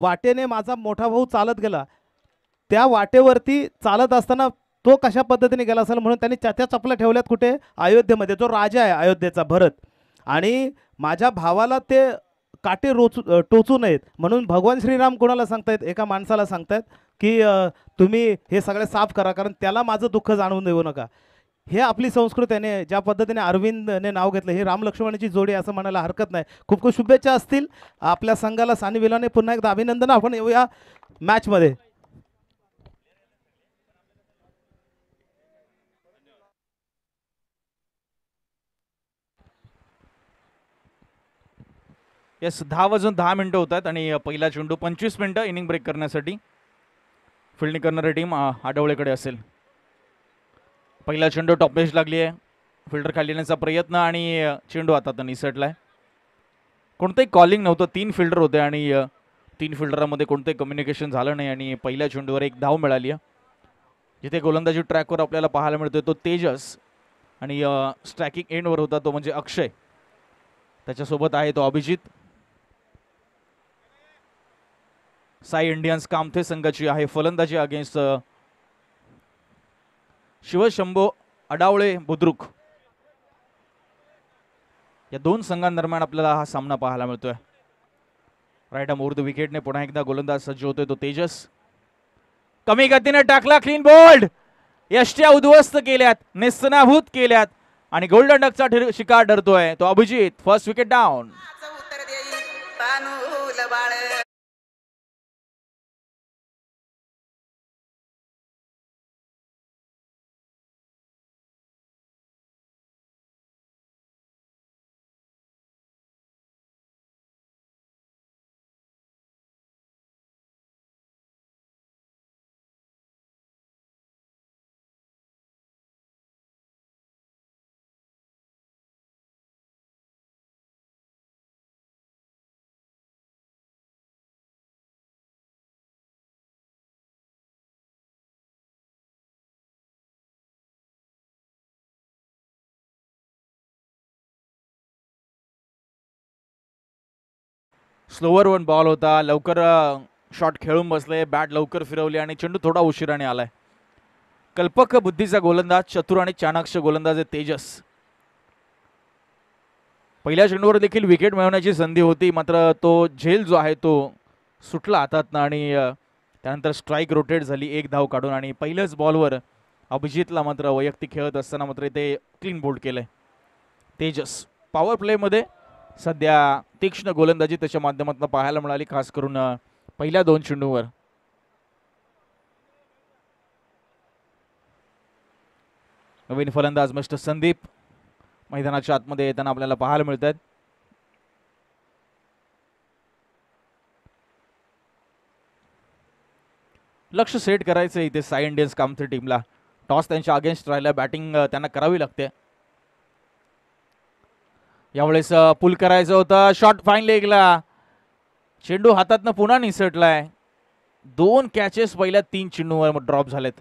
वाटेने माझा मोठा भाऊ चालत गेला, त्या वाटेवरती चालत असताना तो कशा पद्धतीने गेला असेल म्हणून त्यांनी त्याच्या चपला ठेवल्यात कुठे, अयोध्येमध्ये. जो राजा आहे अयोध्येचा, भरत. आणि माझ्या भावाला ते काटे टोचू नयेत म्हणून भगवान श्रीराम कोणाला सांगतायत, एका माणसाला सांगतायत की तुम्ही हे सगळे साफ करा, कारण त्याला माझं दुःख जाणवून देऊ नका. हे आपली संस्कृती आहे. ज्या पद्धतीने अरविंदने नाव घेतलं, ही राम लक्ष्मणाची जोडी असं म्हणायला हरकत नाही. खूप खूप शुभेच्छा असतील आपल्या संघाला. सानी विलाने पुन्हा एकदा अभिनंदन. आपण येऊया मॅचमध्ये. येस, 10 वाजून 10 होत आहेत आणि पहिला चेंडू 25 मिनिटं इनिंग ब्रेक करण्यासाठी फिल्डिंग करणारी टीम आडवळेकडे असेल. पहिला चेंडू टॉपेज लागली आहे, फिल्डर खाली येण्याचा प्रयत्न आणि चेंडू आता निसटलाय. कोणतंही कॉलिंग नव्हतं, 3 फिल्डर होते आणि 3 फिल्डरांमध्ये कोणतंही कम्युनिकेशन झालं नाही आणि पहिल्या चेंडूवर एक धाव मिळाली आहे. जिथे गोलंदाजी ट्रॅकवर आपल्याला पाहायला मिळतोय तो तेजस आणि स्ट्रायकिंग एंडवर होता तो म्हणजे अक्षय, त्याच्यासोबत आहे तो अभिजित. साई इंडियन्स कामथे संघाची आहे फलंदाजी अगेन्स्ट शिवशंभो अडावळे बुद्रुक. या दोन संघांदरम्यान आपल्याला हा सामना पाहायला मिळतोय. राईट आर्म ओव्हर द विकेटने पुन्हा एकदा गोलंदाज सज्ज होतोय तो तेजस. कमी गतीने टाकला, क्लीन बोल्ड. यष्ट्या उद्ध्वस्त केल्यात, निस्सनाभूत केल्यात आणि गोल्डन डकचा शिकार ठरतोय तो Abhijit. First wicket down. Slower one ball होता, लवकर शॉट खेळून बसले, बॅट लवकर फिरवली आणि चेंडू थोडा उशिराने आलाय. कल्पक बुद्धीचा गोलंदाज, चतुर आणि चाणाक्ष गोलंदाज आहे तेजस. पहिल्या चेंडूवर देखील विकेट मिळवण्याची संधी होती, मात्र तो झेल जो आहे तो सुटला हातातनं आणि त्यानंतर स्ट्राईक रोटेट झाली एक धाव काढून आणि पहिल्याच बॉलवर अभिजितला मात्र वैयक्तिक खेळत असताना मात्र ते क्लीन बोल्ड केलंय तेजस. पॉवर प्लेमध्ये सध्या तीक्ष्ण गोलंदाजी त्याच्या माध्यमातून पाहायला मिळाली, खास करून पहिल्या 2 चेंडूवर. नवीन फलंदाज मिस्टर संदीप मैदानाच्या आतमध्ये येताना आपल्याला पाहायला मिळत आहेत. लक्ष सेट करायचं इथे साई इंडियन्स कामथे टीमला. टॉस त्यांच्या अगेन्स्ट राहिला, बॅटिंग त्यांना करावी लागते. यावेळेस पुल करायचं होतं, शॉट फाईन लेगला, चेंडू हातातनं पुन्हा निसटलाय. 2 कॅचेस पहिल्या 3 चेंडूवर ड्रॉप झालेत.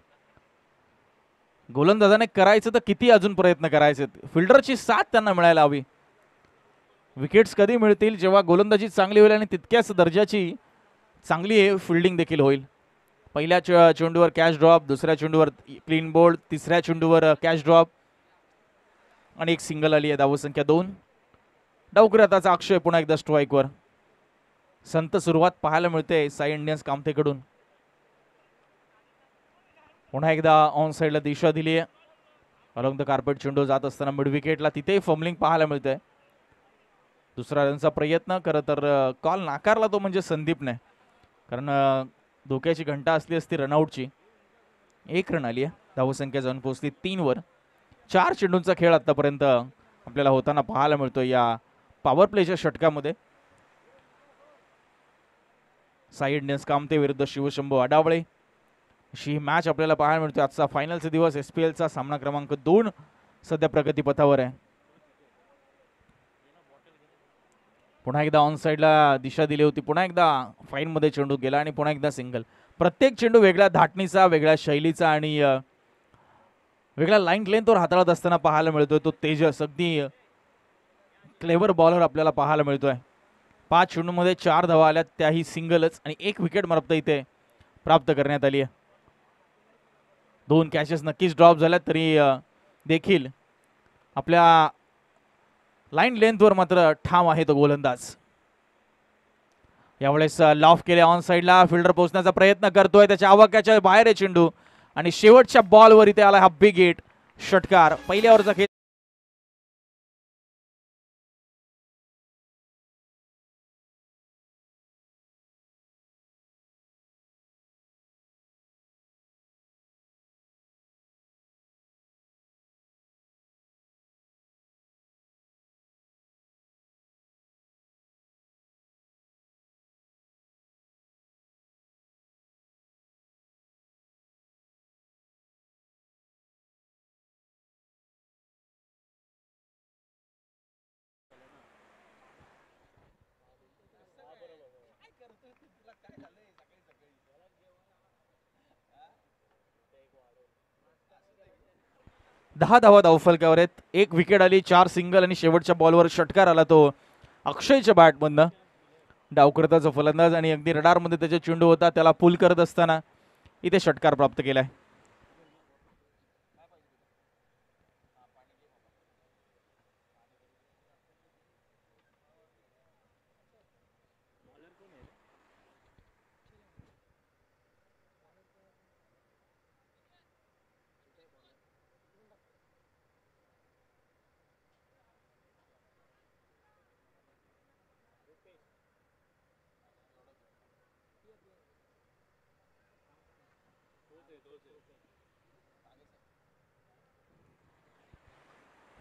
गोलंदाजाने करायचं तर किती अजून प्रयत्न करायचे, फिल्डरची साथ त्यांना मिळायला हवी. विकेट्स कधी मिळतील, जेव्हा गोलंदाजी चांगली होईल आणि तितक्याच दर्जाची चांगली फिल्डिंग देखील होईल. पहिल्या चेंडूवर कॅच ड्रॉप, दुसऱ्या चेंडूवर क्लीन बोल्ड, तिसऱ्या चेंडूवर कॅच ड्रॉप आणि एक सिंगल आली आहे. धावसंख्या 2. डावकऱ्याचा अक्षय पुन्हा एकदा स्ट्राईकवर. संत सुरुवात पाहायला मिळते साई इंडियन्स कामथेकडून. पुन्हा एकदा ऑन साईडला दिशा दिली आहे. अलॉंग द कार्पेट चेंडू जात असताना मिड विकेटला तिथेही फॉर्मलिंग पाहायला मिळतंय. दुसरा रनचा प्रयत्न, खरं तर कॉल नाकारला तो म्हणजे संदीपने, कारण धोक्याची घंटा असली असती रनआउटची. 1 रन आली आहे, धावसंख्या जाऊन पोहोचली 3 वर. 4 चेंडूंचा खेळ आतापर्यंत आपल्याला होताना पाहायला मिळतो या पॉवर प्लेच्या षटकामध्ये. साई इंडियन्स कामते विरुद्ध शिवशंभो अडावळे अशी मॅच आपल्याला पाहायला मिळते. आजचा फायनलचा दिवस, SPLचा सामना क्रमांक 2 सध्या प्रगतीपथावर आहे. पुन्हा एकदा ऑन साईडला दिशा दिली होती, पुन्हा एकदा फाईन मध्ये चेंडू गेला आणि पुन्हा एकदा सिंगल. प्रत्येक चेंडू वेगळ्या धाटणीचा, वेगळ्या शैलीचा आणि वेगळ्या लाईन लेंथवर हाताळत असताना पाहायला मिळतोय तो तेजस. अगदी क्लेवर बॉलर आपल्याला पाहायला मिळतोय. 5 चेंडूमध्ये 4 धावा आल्या, त्याही सिंगलच, आणि 1 विकेट मात्र इथे प्राप्त करण्यात आली आहे. 2 कॅचेस नक्कीच ड्रॉप झाल्या तरी देखील आपल्या लाईन लेंथवर मात्र ठाम आहे तो गोलंदाज. यावेळेस लॉफ केले ऑन साईडला, फिल्डर पोहोचण्याचा प्रयत्न करतोय, त्याच्या आवाक्याच्या बाहेर आहे चेंडू आणि शेवटच्या बॉलवर इथे आला हा बिग हिट षटकार. पहिल्या ओव्हरचा खेळ दहा धावा धावफलकावर आहेत, 1 विकेट आली, 4 सिंगल आणि शेवटच्या बॉलवर षटकार आला तो अक्षयच्या बॅटमधनं. डावकर्ताचा फलंदाज आणि अगदी रडारमध्ये त्याचा चेंडू होता, त्याला पुल करत असताना इथे षटकार प्राप्त केलाय.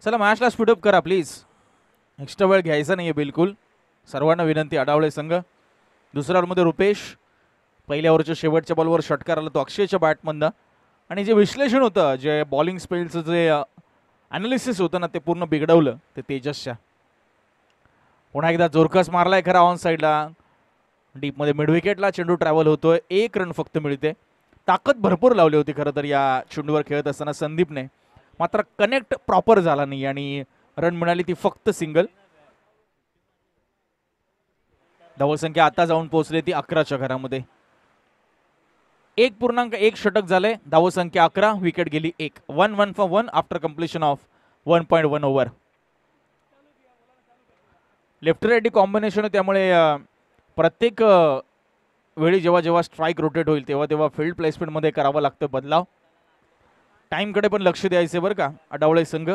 चला मॅचला स्पीडअप करा प्लीज, एक्स्ट्रा वेळ घ्यायचा नाहीये बिलकुल. सर्वांना विनंती. आडावळे संघ दुसऱ्या ओव्हरमध्ये रुपेश, पहिल्या ओव्हरच्या शेवटच्या बॉलवर षटकार आला तो अक्षयच्या बॅटमधनं, आणि जे विश्लेषण होतं, जे बॉलिंग स्पेलचं जे अनालिसिस होतं ना, ते पूर्ण बिघडवलं ते तेजसच्या. पुन्हा एकदा जोरकस मारलाय खरा ऑन साईडला, डीपमध्ये मिड विकेटला चेंडू ट्रॅव्हल होतोय, 1 रन फक्त मिळते. ताकद भरपूर लावली होती खरं तर या चेंडूवर खेळत असताना संदीपने, मात्र कनेक्ट प्रॉपर झाला नाही आणि रन मिळाली ती फक्त सिंगल. धावसंख्या आता जाऊन पोहोचली ती 11च्या घरामध्ये. 1.1 षटक झाले, धावसंख्या 11, विकेट गेली 1. 1 for 1 after completion of 1.1 over. Left right combination आहे, त्यामुळे प्रत्येक वेळी जेव्हा जेव्हा स्ट्राईक रोटेट होईल तेव्हा तेव्हा फील्ड प्लेसमेंटमध्ये करावं लागतं बदलाव. टाइमकडे पण लक्ष द्यायचे बरं का आडावळे संघ.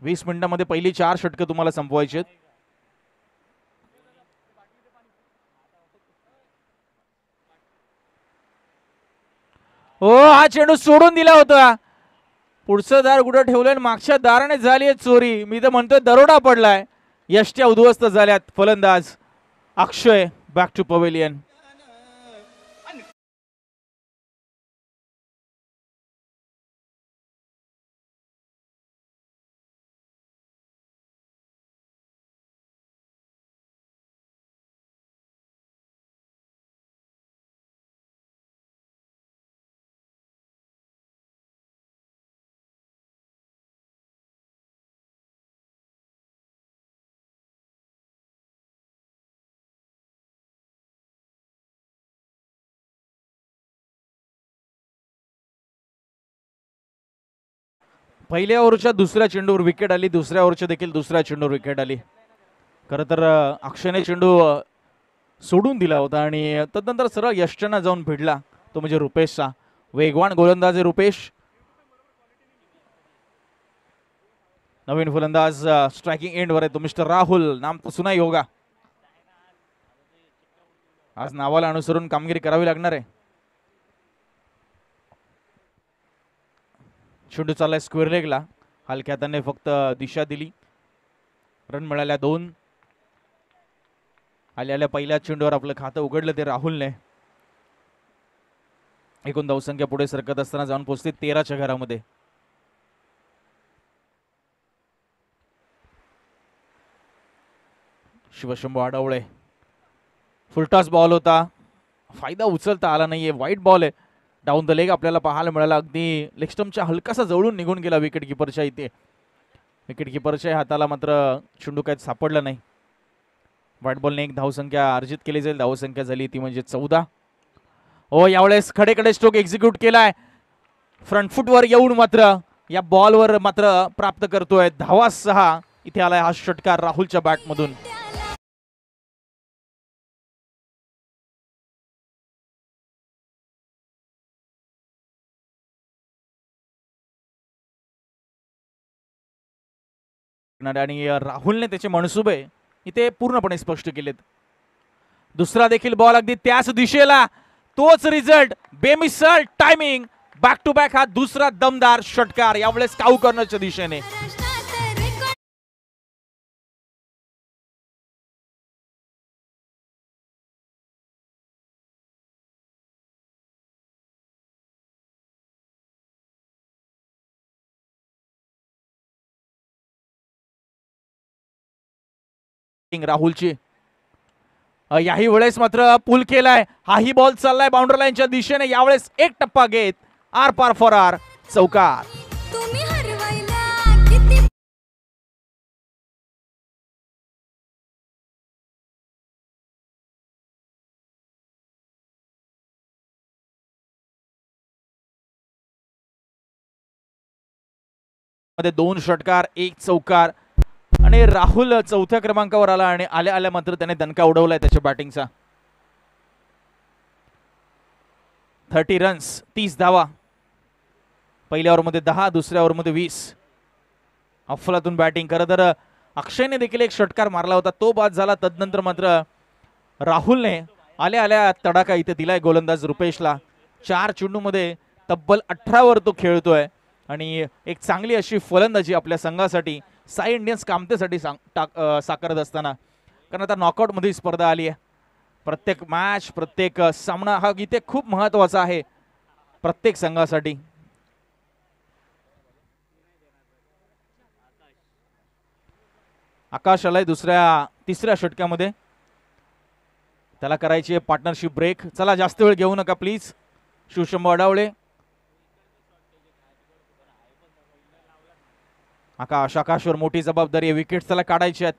20 मिनिटांमध्ये पहिली 4 षटकं तुम्हाला संपवायची आहेत. हो, हा चेंडू सोडून दिला होता. पुढचं दार कुठं ठेवलंय, मागच्या दाराने झाली आहे चोरी. मी तर म्हणतोय दरोडा पडलाय. यष्ट्या उद्ध्वस्त झाल्यात. फलंदाज अक्षय बॅक टू पवेलियन. पहिल्या ओव्हरच्या दुसऱ्या चेंडूवर विकेट आली, दुसऱ्या ओव्हरच्या देखील दुसऱ्या चेंडूवर विकेट आली. खरं तर अक्षयने चेंडू सोडून दिला होता आणि तदनंतर सरळ यष्टना जाऊन भिडला, तो म्हणजे रुपेशचा. वेगवान गोलंदाज आहे रुपेश. नवीन फलंदाज स्ट्रायकिंग एंडवर आहे तो मिस्टर राहुल. नाम तो सुना ही होगा. आज नावाला अनुसरून कामगिरी करावी लागणार आहे. चेंडू चाललाय स्क्वेअर लेगला, हलक्या हाताने फक्त दिशा दिली. रन मिळाल्या 2. आल्या पहिल्या चेंडूवर आपलं खातं उघडलं ते राहुलने. एकूण धावसंख्या पुढे सरकत असताना जाऊन पोहोचते 13च्या घरामध्ये. शिवशंभू आडावळे, फुलटॉस बॉल होता, फायदा उचलता आला नाहीये. वाईट बॉल आहे, डाऊन द लेग आपल्याला पाहायला मिळाला. अगदी लेग स्टंपच्या हलकासा जवळून निघून गेला विकेट किपरच्या इथे. विकेट किपरच्या हाताला मात्र चेंडू काही सापडला नाही. व्हाईट बॉलने एक धावसंख्या अर्जित केली जाईल. धावसंख्या झाली ती म्हणजे 14. हो, यावेळेस खडे स्ट्रोक एक्झिक्यूट केलाय. फ्रंट फुटवर येऊन मात्र या बॉलवर मात्र प्राप्त करतोय धावा 6. इथे आलाय हा षटकार राहुलच्या बॅटमधून. आणि राहुलने त्याचे मनसुबे इथे पूर्णपणे स्पष्ट केलेत. दुसरा देखील बॉल अगदी त्याच दिशेला, तोच रिझल्ट, बेमिसल टायमिंग, बॅक टू बॅक हा दुसरा दमदार षटकार यावेळेस काऊ करण्याच्या दिशेने. राहुलची याही वेळेस मात्र पुल केलाय. हाही बॉल चाललाय बाउंड्री लाईनच्या दिशेने. यावेळेस एक टप्पा घेत आर पार फरार, चौकार. मध्ये 2 षटकार 1 चौकार आणि राहुल चौथ्या क्रमांकावर आला आणि आल्या मात्र त्याने दणका उडवलाय त्याच्या बॅटिंगचा. 30 रन्स 30 धावा. पहिल्या ओव्हरमध्ये 10, दुसऱ्या ओव्हरमध्ये 20. अफलातून बॅटिंग. खरं तर अक्षयने देखील एक षटकार मारला होता, तो बाद झाला. तदनंतर मात्र राहुलने आल्या तडाखा इथे दिलाय गोलंदाज रुपेशला. 4 चेंडूमध्ये तब्बल 18 वर तो खेळतोय आणि एक चांगली अशी फलंदाजी आपल्या संघासाठी साई इंडियन्स कामतेसाठी साकारत असताना, कारण आता नॉकआउट मध्ये स्पर्धा आली आहे. प्रत्येक मॅच, प्रत्येक सामना हा इथे खूप महत्वाचा आहे प्रत्येक संघासाठी. आकाश आलाय तिसऱ्या षटकामध्ये. त्याला करायची आहे पार्टनरशिप ब्रेक. चला जास्त वेळ घेऊ नका प्लीज. शिवशंभू अडावळे, आकाशवर मोठी जबाबदारी आहे. विकेट त्याला काढायची आहेत.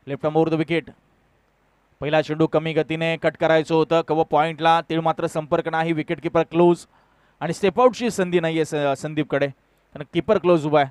Left arm over the wicket. पहिला चेंडू कमी गतीने कट करायचं होतं कव्हर पॉइंटला, ते मात्र संपर्क नाही. विकेट किपर क्लोज आणि स्टेप आउटची संधी नाहीये संदीपकडे, कारण किपर क्लोज उभा आहे.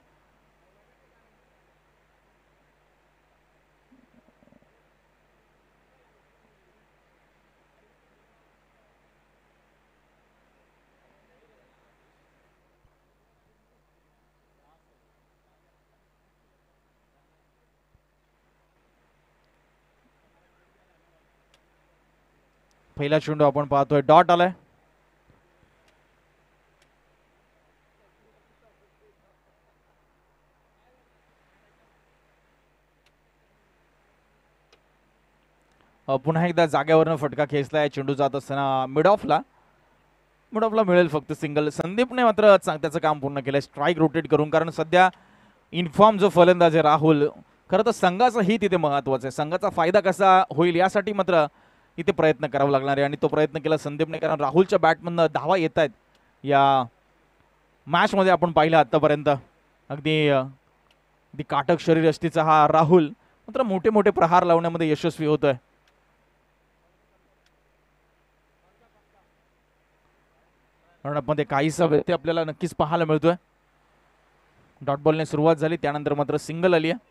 पहिला चेंडू आपण पाहतोय, डॉट आलाय. पुन्हा एकदा जाग्यावरनं फटका खेचलाय. चेंडू जात असताना मिड ऑफला मिळेल फक्त सिंगल. संदीपने मात्र त्याचं काम पूर्ण केलंय स्ट्राईक रोटेट करून, कारण सध्या इन्फॉर्म जो फलंदाज आहे राहुल, खरं तर संघाचं हित इथे महत्वाचं आहे. संघाचा फायदा कसा होईल यासाठी मात्र इथे प्रयत्न करावा लागणार आहे आणि तो प्रयत्न केला संदीपने, कारण राहुलच्या बॅटमधनं धावा येत आहेत या मॅच मध्ये. आपण पाहिलं आतापर्यंत अगदी काटक शरीर यष्टीचा हा राहुल मात्र मोठे मोठे प्रहार लावण्यामध्ये यशस्वी होतोय. मध्ये काहीसा व्यत्यय आपल्याला नक्कीच पाहायला मिळतोय. डॉट बॉलने सुरुवात झाली, त्यानंतर मात्र सिंगल आली आहे.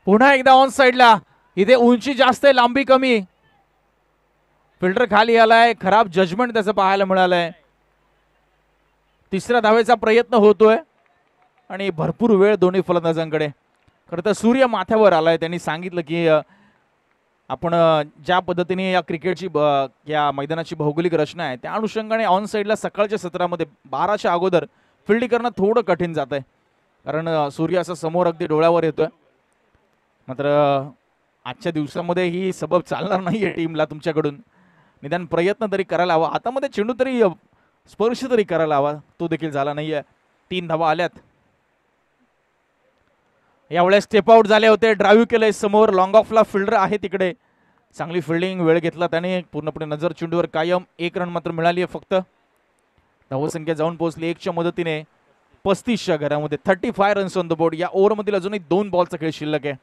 पुन्हा एकदा ऑन साइडला. इथे उंची जास्त आहे, लांबी कमी. फिल्डर खाली आलाय. खराब जजमेंट त्याचं पाहायला मिळालंय. तिसऱ्या धावेचा प्रयत्न होतोय आणि भरपूर वेळ दोन्ही फलंदाजांकडे. खरं तर सूर्य माथ्यावर आलाय. त्यांनी सांगितलं की आपण ज्या पद्धतीने या क्रिकेटची या मैदानाची भौगोलिक रचना आहे त्या अनुषंगाने ऑन साइडला सकाळच्या सत्रामध्ये 12च्या अगोदर फिल्डिंग करणं थोडं कठीण जात आहे, कारण सूर्य असं समोर अगदी डोळ्यावर येतोय. मात्र आजच्या दिवसामध्ये ही सबब चालणार नाहीये टीमला. तुमच्याकडून निदान प्रयत्न तरी करायला हवा. हातामध्ये चेंडू तरी स्पर्श तरी करायला हवा, तो देखील झाला नाहीये. 3 धावा आल्यात. यावेळेस स्टेप आउट झाले होते. ड्राईव्ह केलंय समोर. लॉंग ऑफला फिल्डर आहे तिकडे. चांगली फिल्डिंग, वेळ घेतला त्याने. पूर्णपणे नजर चेंडूवर कायम. 1 रन मात्र मिळाली आहे फक्त. धावसंख्या जाऊन पोहोचली 1च्या मदतीने 35च्या घरामध्ये. 35 रन्स ऑन द बोर्ड. या ओव्हरमधील अजूनही 2 बॉलचा खेळ शिल्लक आहे.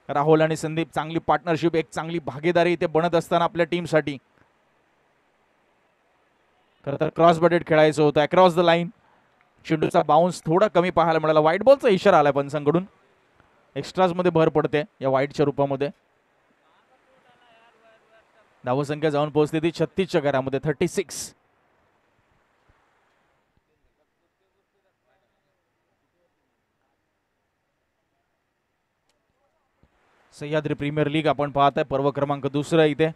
राहुल आणि संदीप चांगली पार्टनरशिप, एक चांगली भागीदारी इथे बनत असताना आपल्या टीमसाठी. खरं तर क्रॉस बॅटेड खेळायचं होतं अक्रॉस द लाईन. चेंडूचा बाउन्स थोडा कमी पाहायला मिळाला. व्हाईट बॉलचा इशारा आलाय पंचांकडून. एक्स्ट्राज मध्ये भर पडते या व्हाईटच्या रूपामध्ये. धावसंख्या जाऊन पोहोचली ती 36च्या घरामध्ये. 36. सह्याद्री प्रीमियर लीग आपण पाहताय. पर्व क्रमांक 2 इथे.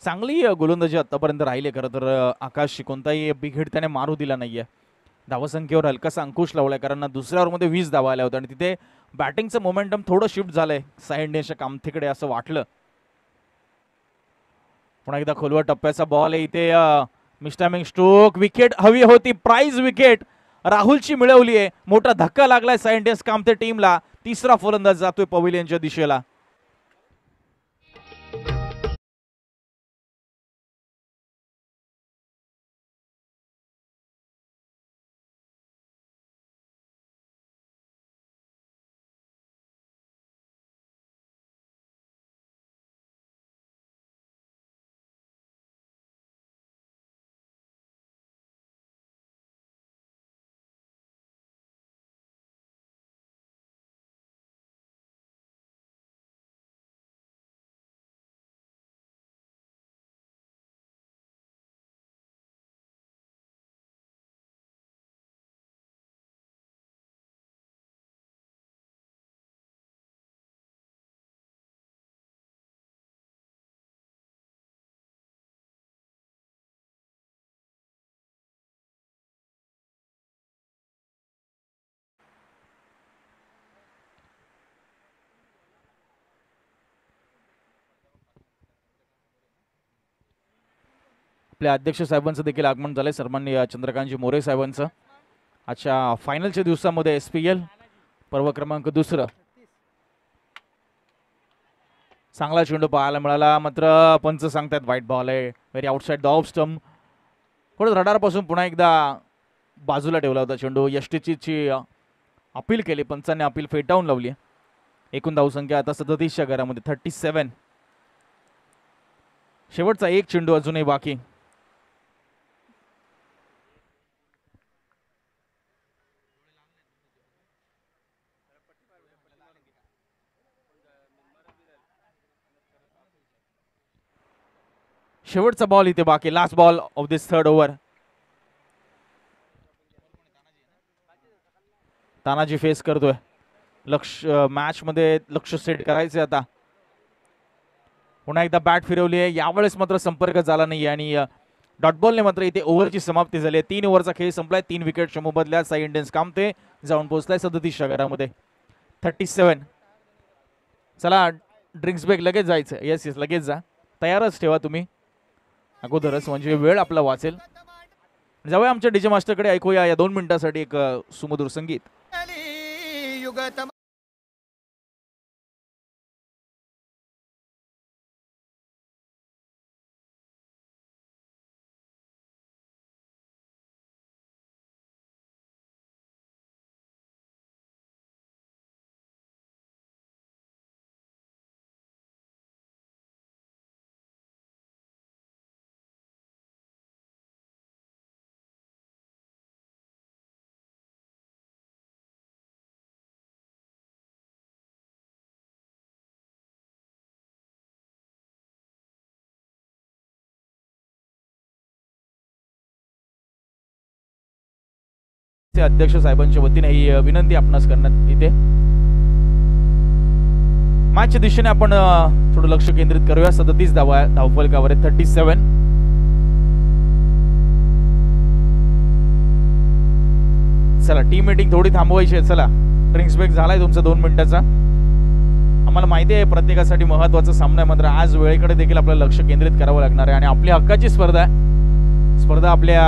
चांगली गोलंदाजी आतापर्यंत राहिली. खरं तर आकाशशी कोणताही बिग हिट त्याने मारू दिला नाहीये. धावसंख्येवर हलकासा अंकुश लावलाय कारण दुसऱ्या ओव्हरमध्ये 20 धावा आल्या होत्या आणि तिथे बॅटिंगचं मोमेंटम थोडं शिफ्ट झालंय साई इंडियन्सच्या कामथीकडे असं वाटलं. पुन्हा एकदा खोलवर टप्प्याचा बॉल आहे इथे. मिस्टामिंग स्ट्रोक. विकेट हवी होती. प्राइज विकेट राहुलची मिळवली आहे. मोठा धक्का लागलाय साई इंडियन्स कामथे टीमला. तिसरा फलंदाज जातोय पवेलियनच्या दिशेला. आपल्या अध्यक्ष साहेबांचं देखील आगमन झालंय. सन्माननीय चंद्रकांतजी मोरे साहेबांचं. अच्छा फायनलच्या दिवसामध्ये SPL पर्व क्रमांक 2. चांगला चेंडू पाहायला मिळाला. मात्र पंच सांगतात व्हाईट बॉल आहे. Very outside the off stump. थोडं रडारपासून पुन्हा एकदा बाजूला ठेवला होता चेंडू. यष्टीची अपील केली. पंचांनी अपील फेटाळून लावली. एकूण धावसंख्या आता 37च्या घरामध्ये. 37. शेवटचा एक चेंडू अजूनही बाकी. शेवटचा बॉल इथे बाकी. Last ball of this third over. Tanaji face करतोय. मॅच मध्ये लक्ष सेट करायचे आता. पुन्हा एकदा बॅट फिरवली आहे. यावेळेस मात्र संपर्क झाला नाही आणि डॉट बॉलने मात्र इथे ओव्हरची समाप्ती झाली आहे. 3 ओव्हरचा खेळ संपलाय. 3 विकेटच्या मोबदल्यात साई इंडियन्स कामथे जाऊन पोहोचलाय 37च्या घरामध्ये. 37. चला ड्रिंक्स ब्रेक लगेच जायचं. येस लगेच जा. तयारच ठेवा तुम्ही अगोदरच म्हणजे वेळ आपला वाचेल. जाऊया आमच्या डीजे मास्टरकडे. ऐकूया या 2 मिनिटांसाठी एक सुमधुर संगीत. अध्यक्ष साहेबांच्या वतीने ही विनंती आपणास करण्यात येते. मॅचच्या दिशेने आपण थोडं लक्ष केंद्रित करूया. 37 धावफलकावर आहे. 37. चला टीम मीटिंग थोडी थांबवायची आहे. चला ड्रिंक्स ब्रेक झालाय तुमचा 2 मिनिटाचा. आम्हाला माहिती आहे प्रत्येकासाठी महत्वाचा सामना आहे. मात्र आज वेळेकडे देखील आपल्याला लक्ष केंद्रित करावं लागणार आहे आणि आपल्या हक्काची स्पर्धा आहे. स्पर्धा आपल्या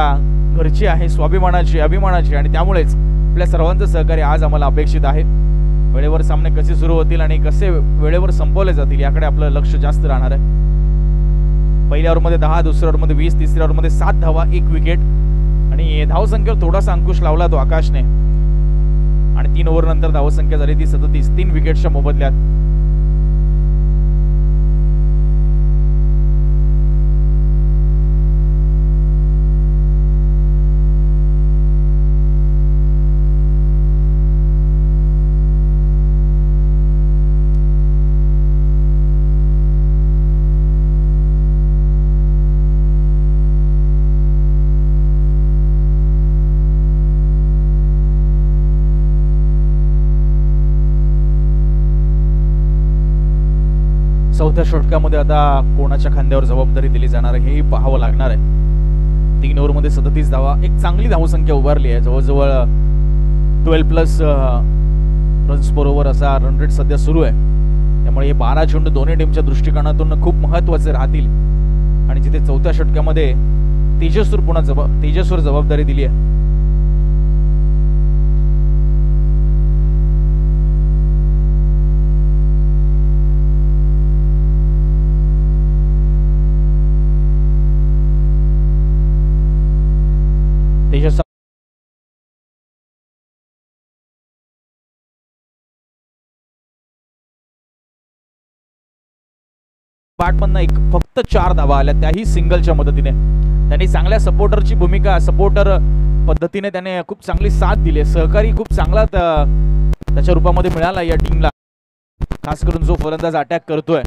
घरची आहे, स्वाभिमानाची, अभिमानाची, आणि त्यामुळेच आपल्या सर्वांचं सहकार्य आज आम्हाला अपेक्षित आहे. वेळेवर सामने कसे सुरू होतील आणि कसे वेळेवर संपवले जातील याकडे आपलं लक्ष जास्त राहणार आहे. पहिल्या ओव्हरमध्ये 10, दुसऱ्या ओव्हरमध्ये 20, तिसऱ्या ओव्हरमध्ये 7 धावा, 1 विकेट, आणि धावसंख्येवर थोडासा अंकुश लावला तो आकाशने, आणि 3 ओव्हर नंतर धावसंख्या झाली ती 37, 3 विकेटच्या मोबदल्यात. चौथ्या षटकामध्ये आता कोणाच्या खांद्यावर जबाबदारी दिली जाणार आहे हेही पाहावं लागणार आहे. 3 ओव्हरमध्ये 37 धावा, एक चांगली धावसंख्या उभारली आहे. जवळजवळ 12+ रन्स पर ओव्हर असा रन रेट सध्या सुरू आहे. त्यामुळे हे 12 चेंडू दोन्ही टीमच्या दृष्टिकोनातून खूप महत्त्वाचे राहतील, आणि जिथे चौथ्या षटकामध्ये तेजसवर जबाबदारी दिली आहे. तेजस बॅटमधनं फक्त 4 धावा आल्या, त्याही सिंगलच्या मदतीने. त्यांनी चांगल्या सपोर्टरची भूमिका, सपोर्टर पद्धतीने त्याने खूप चांगली साथ दिली. सहकारी खूप चांगला त्याच्या रूपामध्ये मिळाला या टीमला, खास करून जो फलंदाज अटॅक करतोय.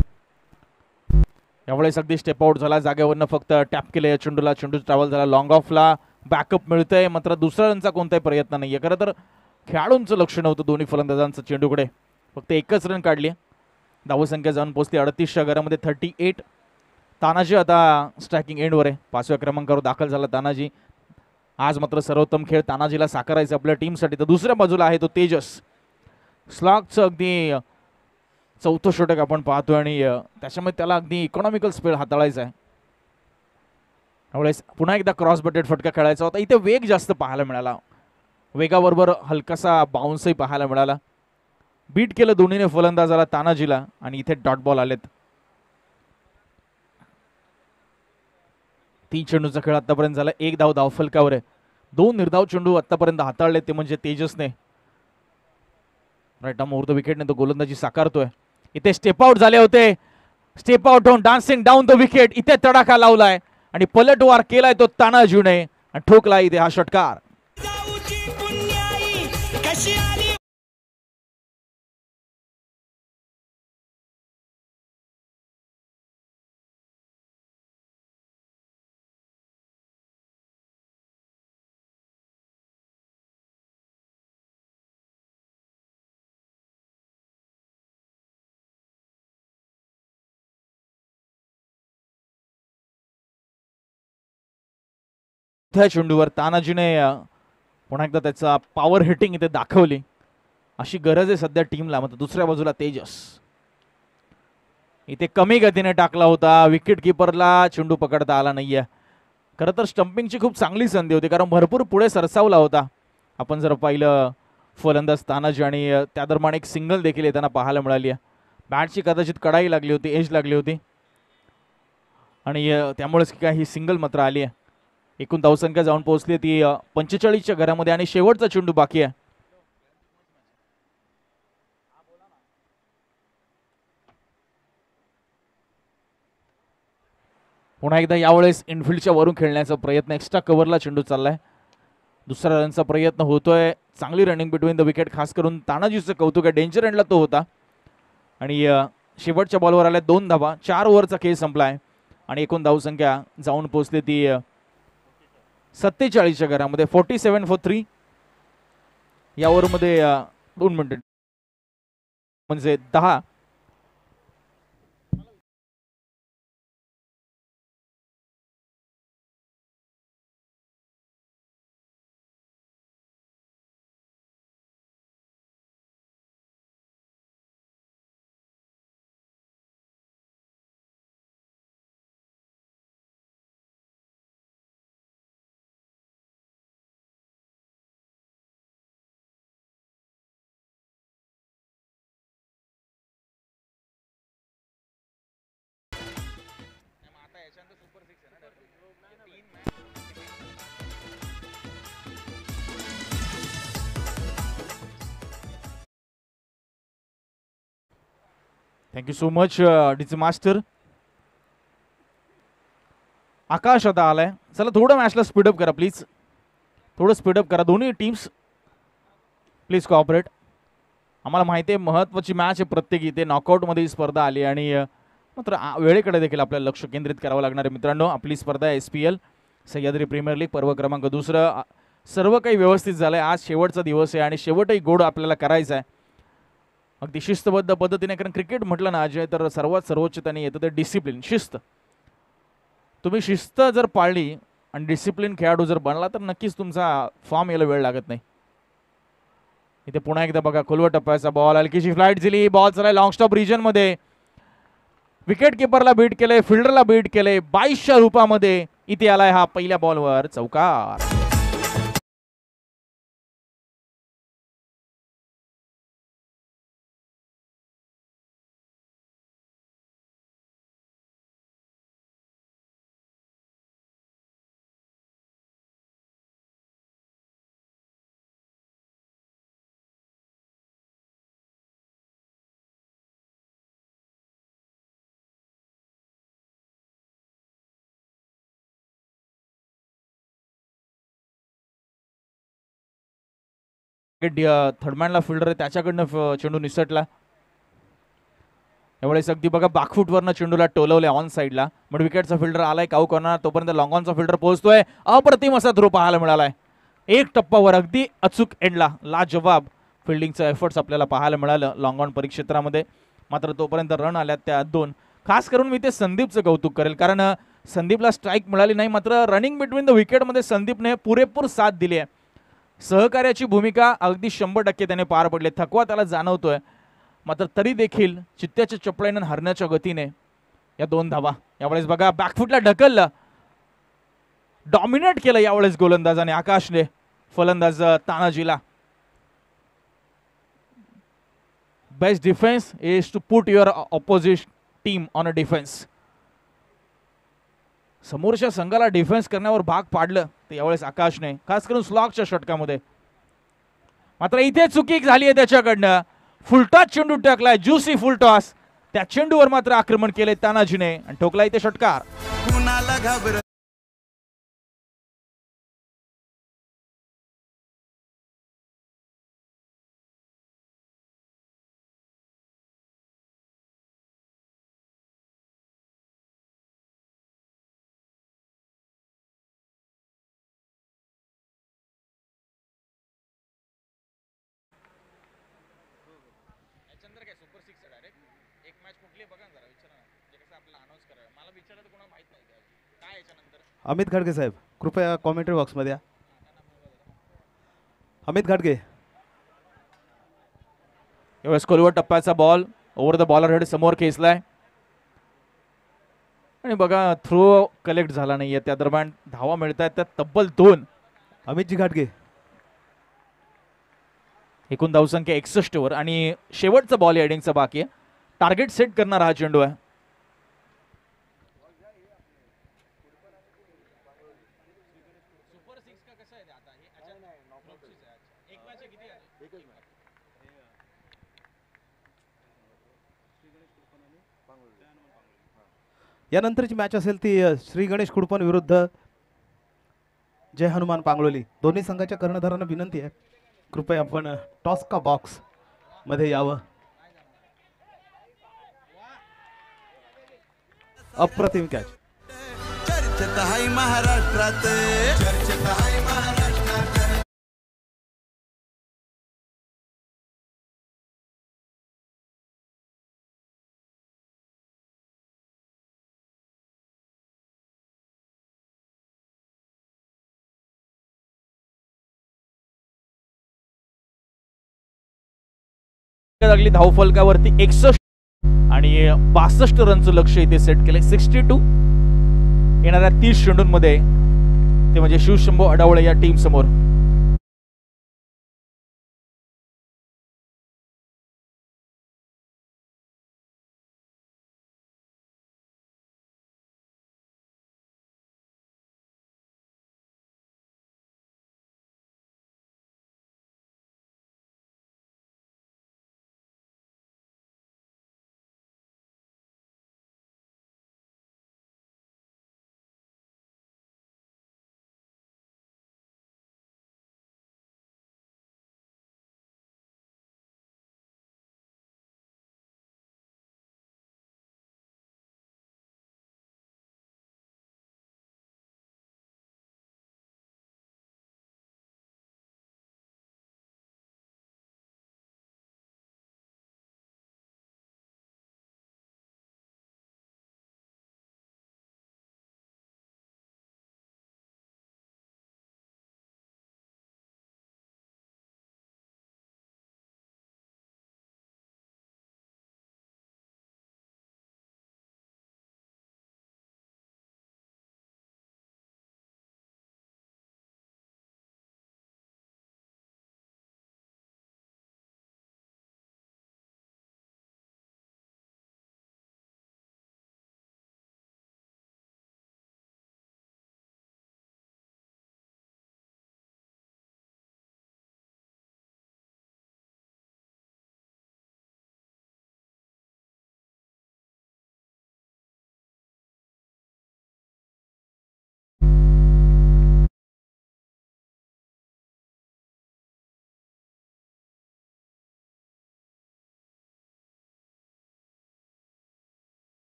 यावेळेस अगदी स्टेप आउट झाला, जागेवरनं फक्त टॅप केलं या चेंडूला, चेंडू ट्रॅव्हल झाला लॉंग ऑफला, बॅकअप मिळतंय, मात्र दुसऱ्या रनचा कोणताही प्रयत्न नाहीये. खरं तर खेळाडूंचं लक्ष नव्हतं दोन्ही फलंदाजांचं चेंडूकडे, फक्त एकच रन काढली. धावसंख्या जाऊन पोहोचली 38च्या घरामध्ये 38. तानाजी आता स्ट्रायकिंग एंडवर आहे, 5व्या क्रमांकावर दाखल झाला तानाजी. आज मात्र सर्वोत्तम खेळ तानाजीला साकारायचा आपल्या टीमसाठी. तर दुसऱ्या बाजूला आहे तो तेजस. स्लॉगचं अगदी चौथं षटक आपण पाहतोय, आणि त्याच्यामुळे त्याला अगदी इकॉनॉमिकल स्पेल हाताळायचा आहे. त्यावेळेस पुन्हा एकदा क्रॉस बटेड फटका खेळायचा होता. इथे वेग जास्त पाहायला मिळाला, वेगाबरोबर हलकासा बाउन्सही पाहायला मिळाला. बीट केलं दोन्हीने फलंदाजाला, तानाजीला, आणि इथे डॉट बॉल आलेत. 3 चेंडूचा खेळ आतापर्यंत झाला, 1 धाव धावफलकावर आहे. 2 निर्धाव चेंडू आतापर्यंत हाताळले, ते म्हणजे तेजसने. राईट आर्म ओव्हर द विकेटने तो गोलंदाजी साकारतोय. इथे स्टेप आउट झाले होते, स्टेप आउट होऊन डान्सिंग डाऊन द विकेट. इथे तडाखा लावलाय आणि पलटवार केलाय तो तानाजीने, आणि ठोकला इथे हा षटकार. त्या चेंडूवर तानाजीने पुन्हा एकदा त्याचा पॉवर हिटिंग इथे दाखवली. अशी गरज आहे सध्या टीमला. मात्र दुसऱ्या बाजूला तेजस इथे कमी गतीने टाकला होता, विकेट किपरला चेंडू पकडता आला नाहीये. खरं तर स्टंपिंगची खूप चांगली संधी होती, कारण भरपूर पुढे सरसावला होता. आपण जर पाहिलं फलंदाज तानाजी, आणि त्या दरम्यान एक सिंगल देखील येताना पाहायला मिळाली आहे. बॅटची कदाचित कडाई लागली होती, एज लागली होती, आणि त्यामुळेच काय ही सिंगल मात्र आली आहे. एकूण धावसंख्या जाऊन पोहोचली ती 45च्या घरामध्ये, आणि शेवटचा चेंडू बाकी आहे. पुन्हा एकदा यावेळेस इनफिल्डच्या वरून खेळण्याचा प्रयत्न, एक्स्ट्रा कव्हरला चेंडू चाललाय. दुसरा रनचा प्रयत्न होतोय. चांगली रनिंग बिटवीन द विकेट, खास करून तानाजीचं कौतुक आहे. डेंजर एंडला तो होता, आणि शेवटच्या बॉलवर आल्या 2 धावा. 4 ओव्हरचा खेळ संपलाय, आणि एकूण धावसंख्या जाऊन पोहोचली ती 47च्या घरामध्ये. 47 फॉर 3. या ओव्हरमध्ये 2 मिनिट म्हणजे 10 थँक्यू सो मच डीचे मास्टर. आकाश आता आलाय. चला थोडं मॅचला स्पीडअप करा प्लीज. थोडं स्पीडअप करा दोन्ही टीम्स. Please cooperate. आम्हाला माहिती आहे महत्त्वाची मॅच आहे प्रत्येकी. ते नॉकआउटमध्ये ही स्पर्धा आली आणि मात्र वेळेकडे देखील आपल्याला लक्ष केंद्रित करावं लागणार आहे मित्रांनो. आपली स्पर्धा आहे SPL सह्याद्री प्रीमियर लीग पर्व क्रमांक 2. सर्व काही व्यवस्थित झालं आहे. आज शेवटचा दिवस आहे आणि शेवटही गोड आपल्याला करायचा आहे अगदी शिस्तबद्ध पद्धतीने. कारण क्रिकेट म्हटलं ना अजय तर सर्वात सर्वोच्च त्यांनी येतं ते डिसिप्लिन, शिस्त. तुम्ही शिस्त जर पाळली आणि डिसिप्लिन खेळाडू जर बनला तर नक्कीच तुमचा फॉर्म यायला वेळ लागत नाही. इथे पुन्हा एकदा बघा खोलवर टप्प्याचा बॉल. हलकीशी फ्लाईट दिली. बॉल चला लॉंग स्टॉप रिजन मध्ये. विकेट किपरला बीट केले, फिल्डरला बीट केले. 22च्या रूपामध्ये इथे आलाय हा पहिल्या बॉलवर चौकार. थर्डमॅनला फिल्डर आहे त्याच्याकडनं चेंडू निसटला. यावेळेस अगदी बघा बॅकफुटवरनं चेंडूला टोलवले ऑन साईडला. बट विकेटचा फिल्डर आलाय काऊ करणार तोपर्यंत लॉंग ऑनचा फिल्डर पोहोचतोय. अप्रतिम असा थ्रो पाहायला मिळालाय. एक टप्पावर अगदी अचूक एंडला लाजवाब फिल्डिंगचं एफर्ट्स आपल्याला पाहायला मिळालं लॉंग ऑन परिक्षेत्रामध्ये. मात्र तोपर्यंत रन आल्यात त्या 2. खास करून मी ते संदीपचं कौतुक करेल कारण संदीपला स्ट्राईक मिळाली नाही मात्र रनिंग बिटवीन द विकेटमध्ये संदीपने पुरेपूर साथ दिली आहे. सहकार्याची भूमिका अगदी 100% त्याने पार पडले. थकवा त्याला जाणवतोय मात्र तरी देखील चित्त्याच्या चपळाईनं हरण्याच्या गतीने या 2 धावा. यावेळेस बघा बॅकफुटला ढकललं. डॉमिनेट केलं यावेळेस गोलंदाजाने आकाशने फलंदाज तानाजीला. Best defence is to put your opposite team on a defence. समोरच्या संघाला डिफेन्स करण्यावर भाग पाडलं ते यावेळेस आकाशने खास करून स्लॉगच्या षटकामध्ये. मात्र इथे चुकी झाली आहे त्याच्याकडनं. फुलटॉस चेंडू टाकलाय ज्युसी फुलटॉस. त्या चेंडूवर मात्र आक्रमण केले तानाजीने आणि ठोकला इथे षटकार. अमित घाटगे साहेब कृपया कॉमेंट्री बॉक्समध्ये या. अमित घाटगे. यावेळेस खोलवर टप्प्याचा ball over the bowler head समोर खेचलाय आणि बघा थ्रो कलेक्ट झाला नाहीये. त्या दरम्यान धावा मिळत आहेत त्या तब्बल 2. अमितजी घाटगे. एकूण धावसंख्या 61 वर आणि शेवटचा बॉल हेडिंगचा बाकी आहे. टार्गेट सेट करणारा हा चेंडू आहे. यानंतरची मॅच असेल ती श्री गणेश कुडपन विरुद्ध जय हनुमान पांगळोली. दोन्ही संघाच्या कर्णधारांना विनंती आहे कृपया आपण टॉस का बॉक्स मध्ये यावं. अप्रतिम कॅच. चर्चेत आहे महाराष्ट्रात. चर्चेत आहे महाराष्ट्रात. लागली धावफलकावरती 61 आणि 62 रनचं लक्ष इथे सेट केले. 62 येणाऱ्या 30 चेंडूंमध्ये ते म्हणजे शिवशंभू अडावळे या टीम समोर.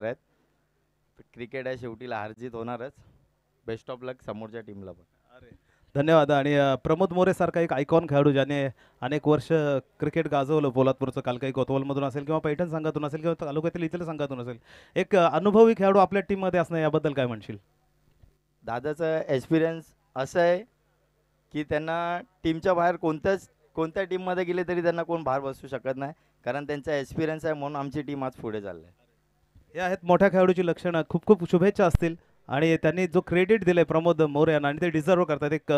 आहेत. क्रिकेट आहे, शेवटी हारजीत होणारच. बेस्ट ऑफ लक समोरच्या टीमला पण. धन्यवाद. आणि प्रमोद मोरे सारखा एक आयकॉन खेळाडू ज्याने अनेक वर्ष क्रिकेट गाजवलं, पोलादपूरचं काल काही कोतवालमधून असेल किंवा पैठण संघातून असेल किंवा तालुक्यातील इतर संघातून असेल, एक अनुभवी खेळाडू आपल्या टीममध्ये असणं, याबद्दल काय म्हणशील? दादाचं एक्सपिरियन्स असं आहे की त्यांना टीमच्या बाहेर कोणत्या टीममध्ये गेले तरी त्यांना कोण बाहेर बसू शकत नाही, कारण त्यांचा एक्सपिरियन्स आहे, म्हणून आमची टीम आज पुढे चालली आहे. हे आहेत मोठ्या खेळाडूची लक्षणं. खूप खूप शुभेच्छा असतील. आणि त्यांनी जो क्रेडिट दिलंय प्रमोद मोरे यांना, आणि ते डिझर्व करतात. एक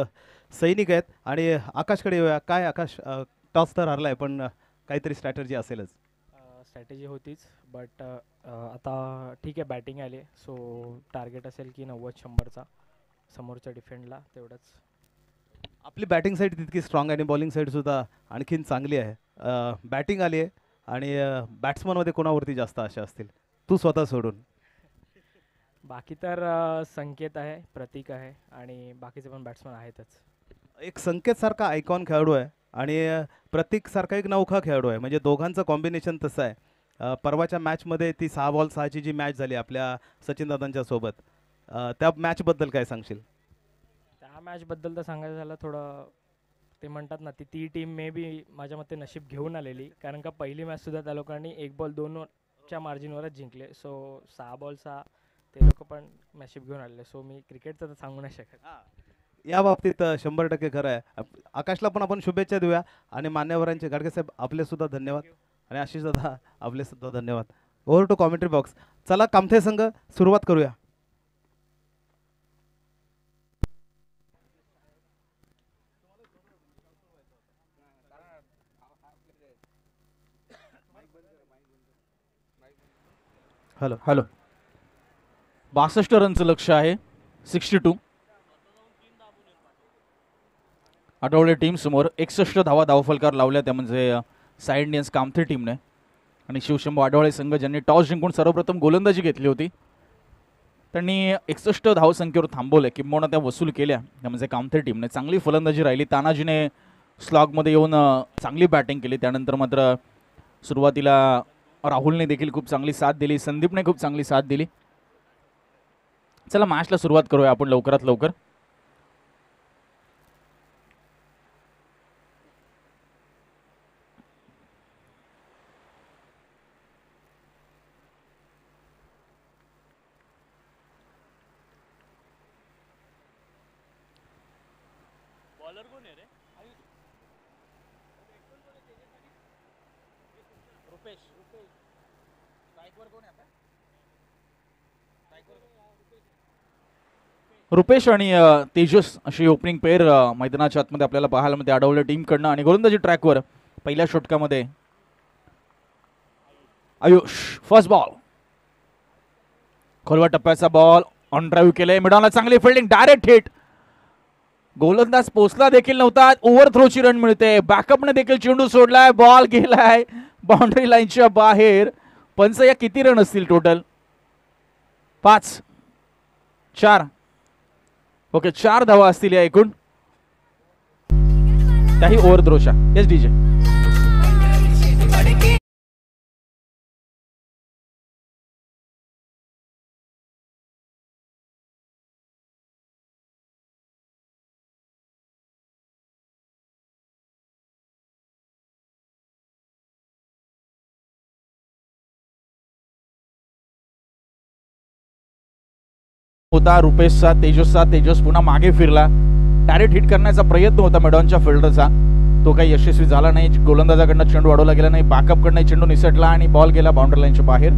सैनिक आहेत. आणि आकाशकडे येऊया. काय आकाश, टॉस तर हरलाय, पण काहीतरी स्ट्रॅटर्जी असेलच. स्ट्रॅटेजी होतीच, बट आता ठीक आहे, बॅटिंग आली, सो टार्गेट असेल की 90-100चा समोरच्या डिफेंडला, तेवढंच. आपली बॅटिंग साईड तितकी स्ट्रॉंग आहे आणि बॉलिंग साईडसुद्धा आणखीन चांगली आहे. बॅटिंग आली आहे आणि बॅट्समनमध्ये कोणावरती जास्त आशा असतील, तू स्वतः सोडून? बाकी तर संकेत आहे, प्रतीक आहे आणि बाकीचे पण बॅट्समन आहेतच. एक संकेतसारखा आयकॉन खेळाडू आहे आणि प्रतीकसारखा एक नौखा खेळाडू आहे. म्हणजे दोघांचं कॉम्बिनेशन तसं आहे. परवाच्या मॅचमध्ये ती 6 बॉल 6ची जी मॅच झाली आपल्या सचिनदादांच्या सोबत, त्या मॅचबद्दल काय सांगशील? त्या मॅचबद्दल तर सांगायचं झालं थोडं, ते म्हणतात ना, ती टीम मे बी माझ्या मते नशीब घेऊन आलेली, कारण का पहिली मॅचसुद्धा त्या लोकांनी 1 बॉल 2च्या मार्जिनवरच जिंकले. सो 6 बॉल 6 ते लोक पण नशीब घेऊन आलेले. सो मी क्रिकेटचं तर सांगू नाही शकत. या बाबतीत 100% खरं आहे. आकाशला पण आपण शुभेच्छा देऊया. आणि मान्यवरांचे, गाडगेसाहेब आपले सुद्धा धन्यवाद, आणि आशिष दादा आपले सुद्धा धन्यवाद. Over to commentary box. चला कामथे संघ, सुरुवात करूया. हॅलो. 62 रनचं लक्ष आहे, 62. आठवले टीम समोर 61 धावफलकार लावल्या, त्या म्हणजे साई इंडियन्स कामथे टीमने. आणि शिवशंभू आढळले संघ, ज्यांनी टॉस जिंकून सर्वप्रथम गोलंदाजी घेतली होती, त्यांनी 61 धावसंख्येवर थांबवले, किंबहुना त्या वसूल केल्या, त्या म्हणजे कामथे टीमने. चांगली फलंदाजी राहिली. तानाजीने स्लॉगमध्ये येऊन चांगली बॅटिंग केली. त्यानंतर मात्र सुरुवातीला राहुलने देखील खूप चांगली साथ दिली, संदीपने खूप चांगली साथ दिली. चला मॅचला सुरुवात करूया आपण लवकरात लवकर. रुपेश आणि तेजस अशी ओपनिंग पेअर मैदानाच्या आतमध्ये आपल्याला पाहायला मध्ये आढळलं टीमकडनं. आणि गोलंदाजी ट्रॅकवर पहिल्या षटकामध्ये आयुष, फर्स्ट बॉल, खोलवा टप्प्याचा बॉल, ऑन ड्राईव्ह केले, मिडॉनला चांगली फिल्डिंग, डायरेक्ट हिट. गोलंदाज पोचला देखील नव्हता, ओव्हर थ्रोची रन मिळते. बॅकअपने देखील चेंडू सोडलाय, बॉल गेलाय बाउंड्री लाईनच्या बाहेर. पंच या किती रन असतील टोटल? 5, 4. ओके, 4 धावा असतील या एकूण, त्याही ओव्हर थ्रोच्या. Yes DJ. होता रुपेशचा, तेजस पुन्हा मागे फिरला. डायरेक्ट हिट करण्याचा प्रयत्न होता मेडॉनच्या फिल्डरचा, तो काही यशस्वी झाला नाही. गोलंदाजाकडनं चेंडू अडवला गेला नाही, बॅकअपकडनं चेंडू निसटला आणि बॉल गेला बाउंड्री लाईनच्या बाहेर.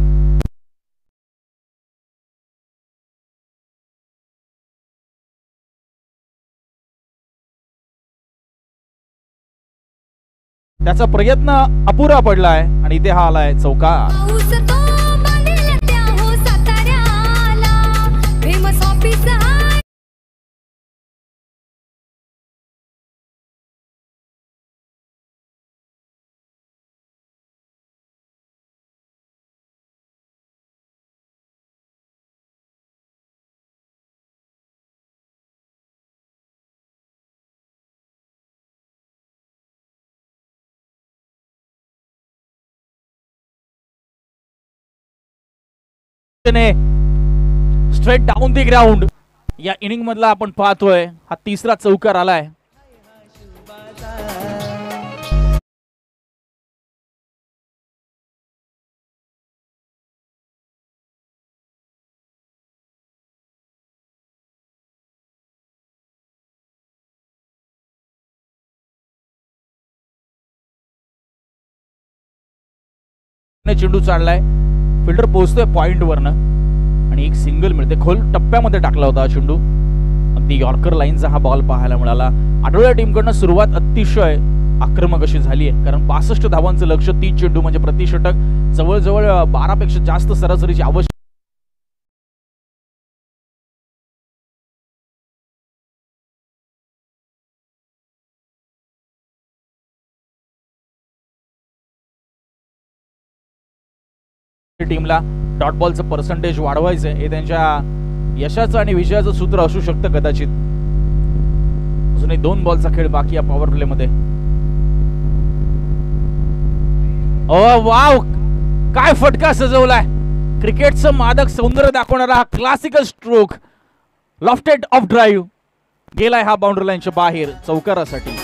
त्याचा प्रयत्न अपुरा पडलाय आणि इथे हा आलाय चौकार. Straight down the ground. या इनिंग मधला आपण पाहतोय हा तिसरा चौकार आलाय. चेंडू चाललाय, फिल्डर पोहोचतोय पॉइंट वरनं आणि एक सिंगल मिळते. खोल टप्प्यामध्ये टाकला होता चेंडू. अगदी यॉर्कर लाईनचा हा बॉल पाहायला मिळाला. आठवड्या टीमकडनं सुरुवात अतिशय आक्रमक अशी झाली आहे, कारण 62 धावांचं लक्ष, 30 चेंडू म्हणजे प्रतिषटक जवळजवळ 12 पेक्षा जास्त सरासरीची आवश्यक. टीमला डॉट बॉलचं पर्सेंटेज वाढवायचंय, हे त्यांच्या यशाचं आणि विजयाचं सूत्र असू शकतं कदाचित. अजूनही 2 बॉलचा खेळ बाकी या पॉवर प्ले मध्ये. ओ वाव, काय फटका सजवलाय. क्रिकेटचं मादक सौंदर्य दाखवणारा हा classical stroke, lofted of drive गेलाय हा बाउंड्री लाईनच्या बाहेर चौकारासाठी.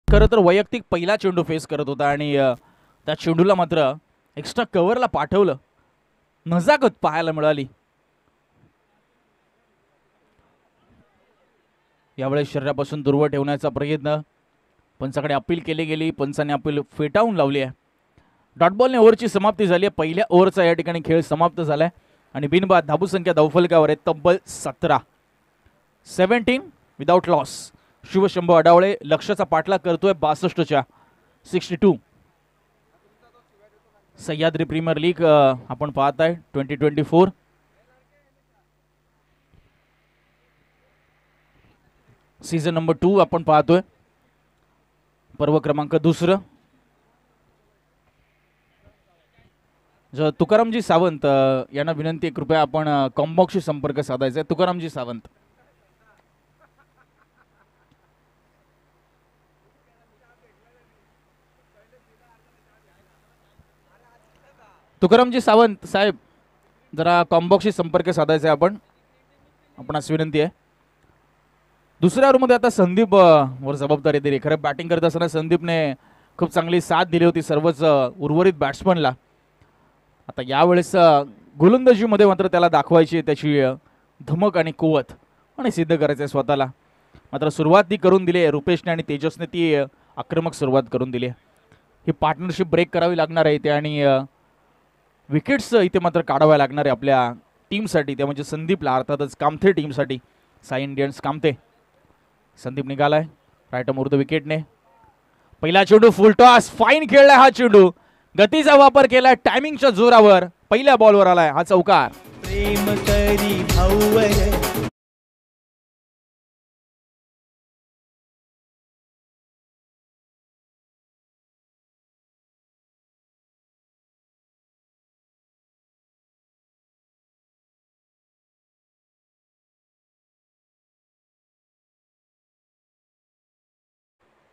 खरं तर वैयक्तिक पहिला चेंडू फेस करत होता आणि त्या चेंडूला मात्र एक्स्ट्रा कव्हरला पाठवलं. नजाकत पाहायला मिळाली. यावेळेस शरीरापासून दूर ठेवण्याचा प्रयत्न, पंचाकडे अपील केली गेली, पंचाने अपील फेटाळून लावली आहे. डॉट बॉलने ओव्हरची समाप्ती झाली आहे. पहिल्या ओव्हरचा या ठिकाणी खेळ समाप्त झालाय आणि बिनबाद धावसंख्या धावफलकावर आहे तब्बल 17. 17 विदाउट लॉस. शिवशंभू अडावळे लक्ष्याचा पाठलाग करतोय 62च्या 62. सह्याद्री प्रीमियर लीग आपण पाहताय 2024. सीझन नंबर 2 आपण पाहतोय, पर्व क्रमांक 2. तुकारामजी सावंत यांना विनंती आहे, कृपया आपण कॉम्बॉक्सशी संपर्क साधायचा आहे. तुकारामजी सावंत. तुकारामजी सावंत साहेब, जरा कॉम्बॉक्सशी संपर्क साधायचा आहे आपण, आपणास विनंती आहे. दुसऱ्या ओव्हरमध्ये आता संदीप वर जबाबदारी दिली. खरं बॅटिंग करत असताना संदीपने खूप चांगली साथ दिली होती सर्वच उर्वरित बॅट्समनला. आता यावेळेस गोलंदाजीमध्ये मात्र त्याला दाखवायची त्याची धमक आणि कुवत आणि सिद्ध करायचं स्वतःला. मात्र सुरुवात ती करून दिली आहे रुपेशने आणि तेजसने, ती आक्रमक सुरुवात करून दिली आहे. ही पार्टनरशिप ब्रेक करावी लागणार आहे ते आणि विकेट्स इथे मात्र काढाव्या लागणार आहे आपल्या टीमसाठी, त्या म्हणजे संदीपला, अर्थातच कामथे टीमसाठी. साई इंडियन्स कामथे. संदीप निघालाय राईट अमोर द विकेटने. पहिला चेंडू फुल टॉस, फाईन खेळलाय हा चेंडू, गतीचा वापर केलाय, टायमिंगच्या जोरावर पहिल्या बॉलवर आलाय हा चौकार. प्रेम करी भाऊवर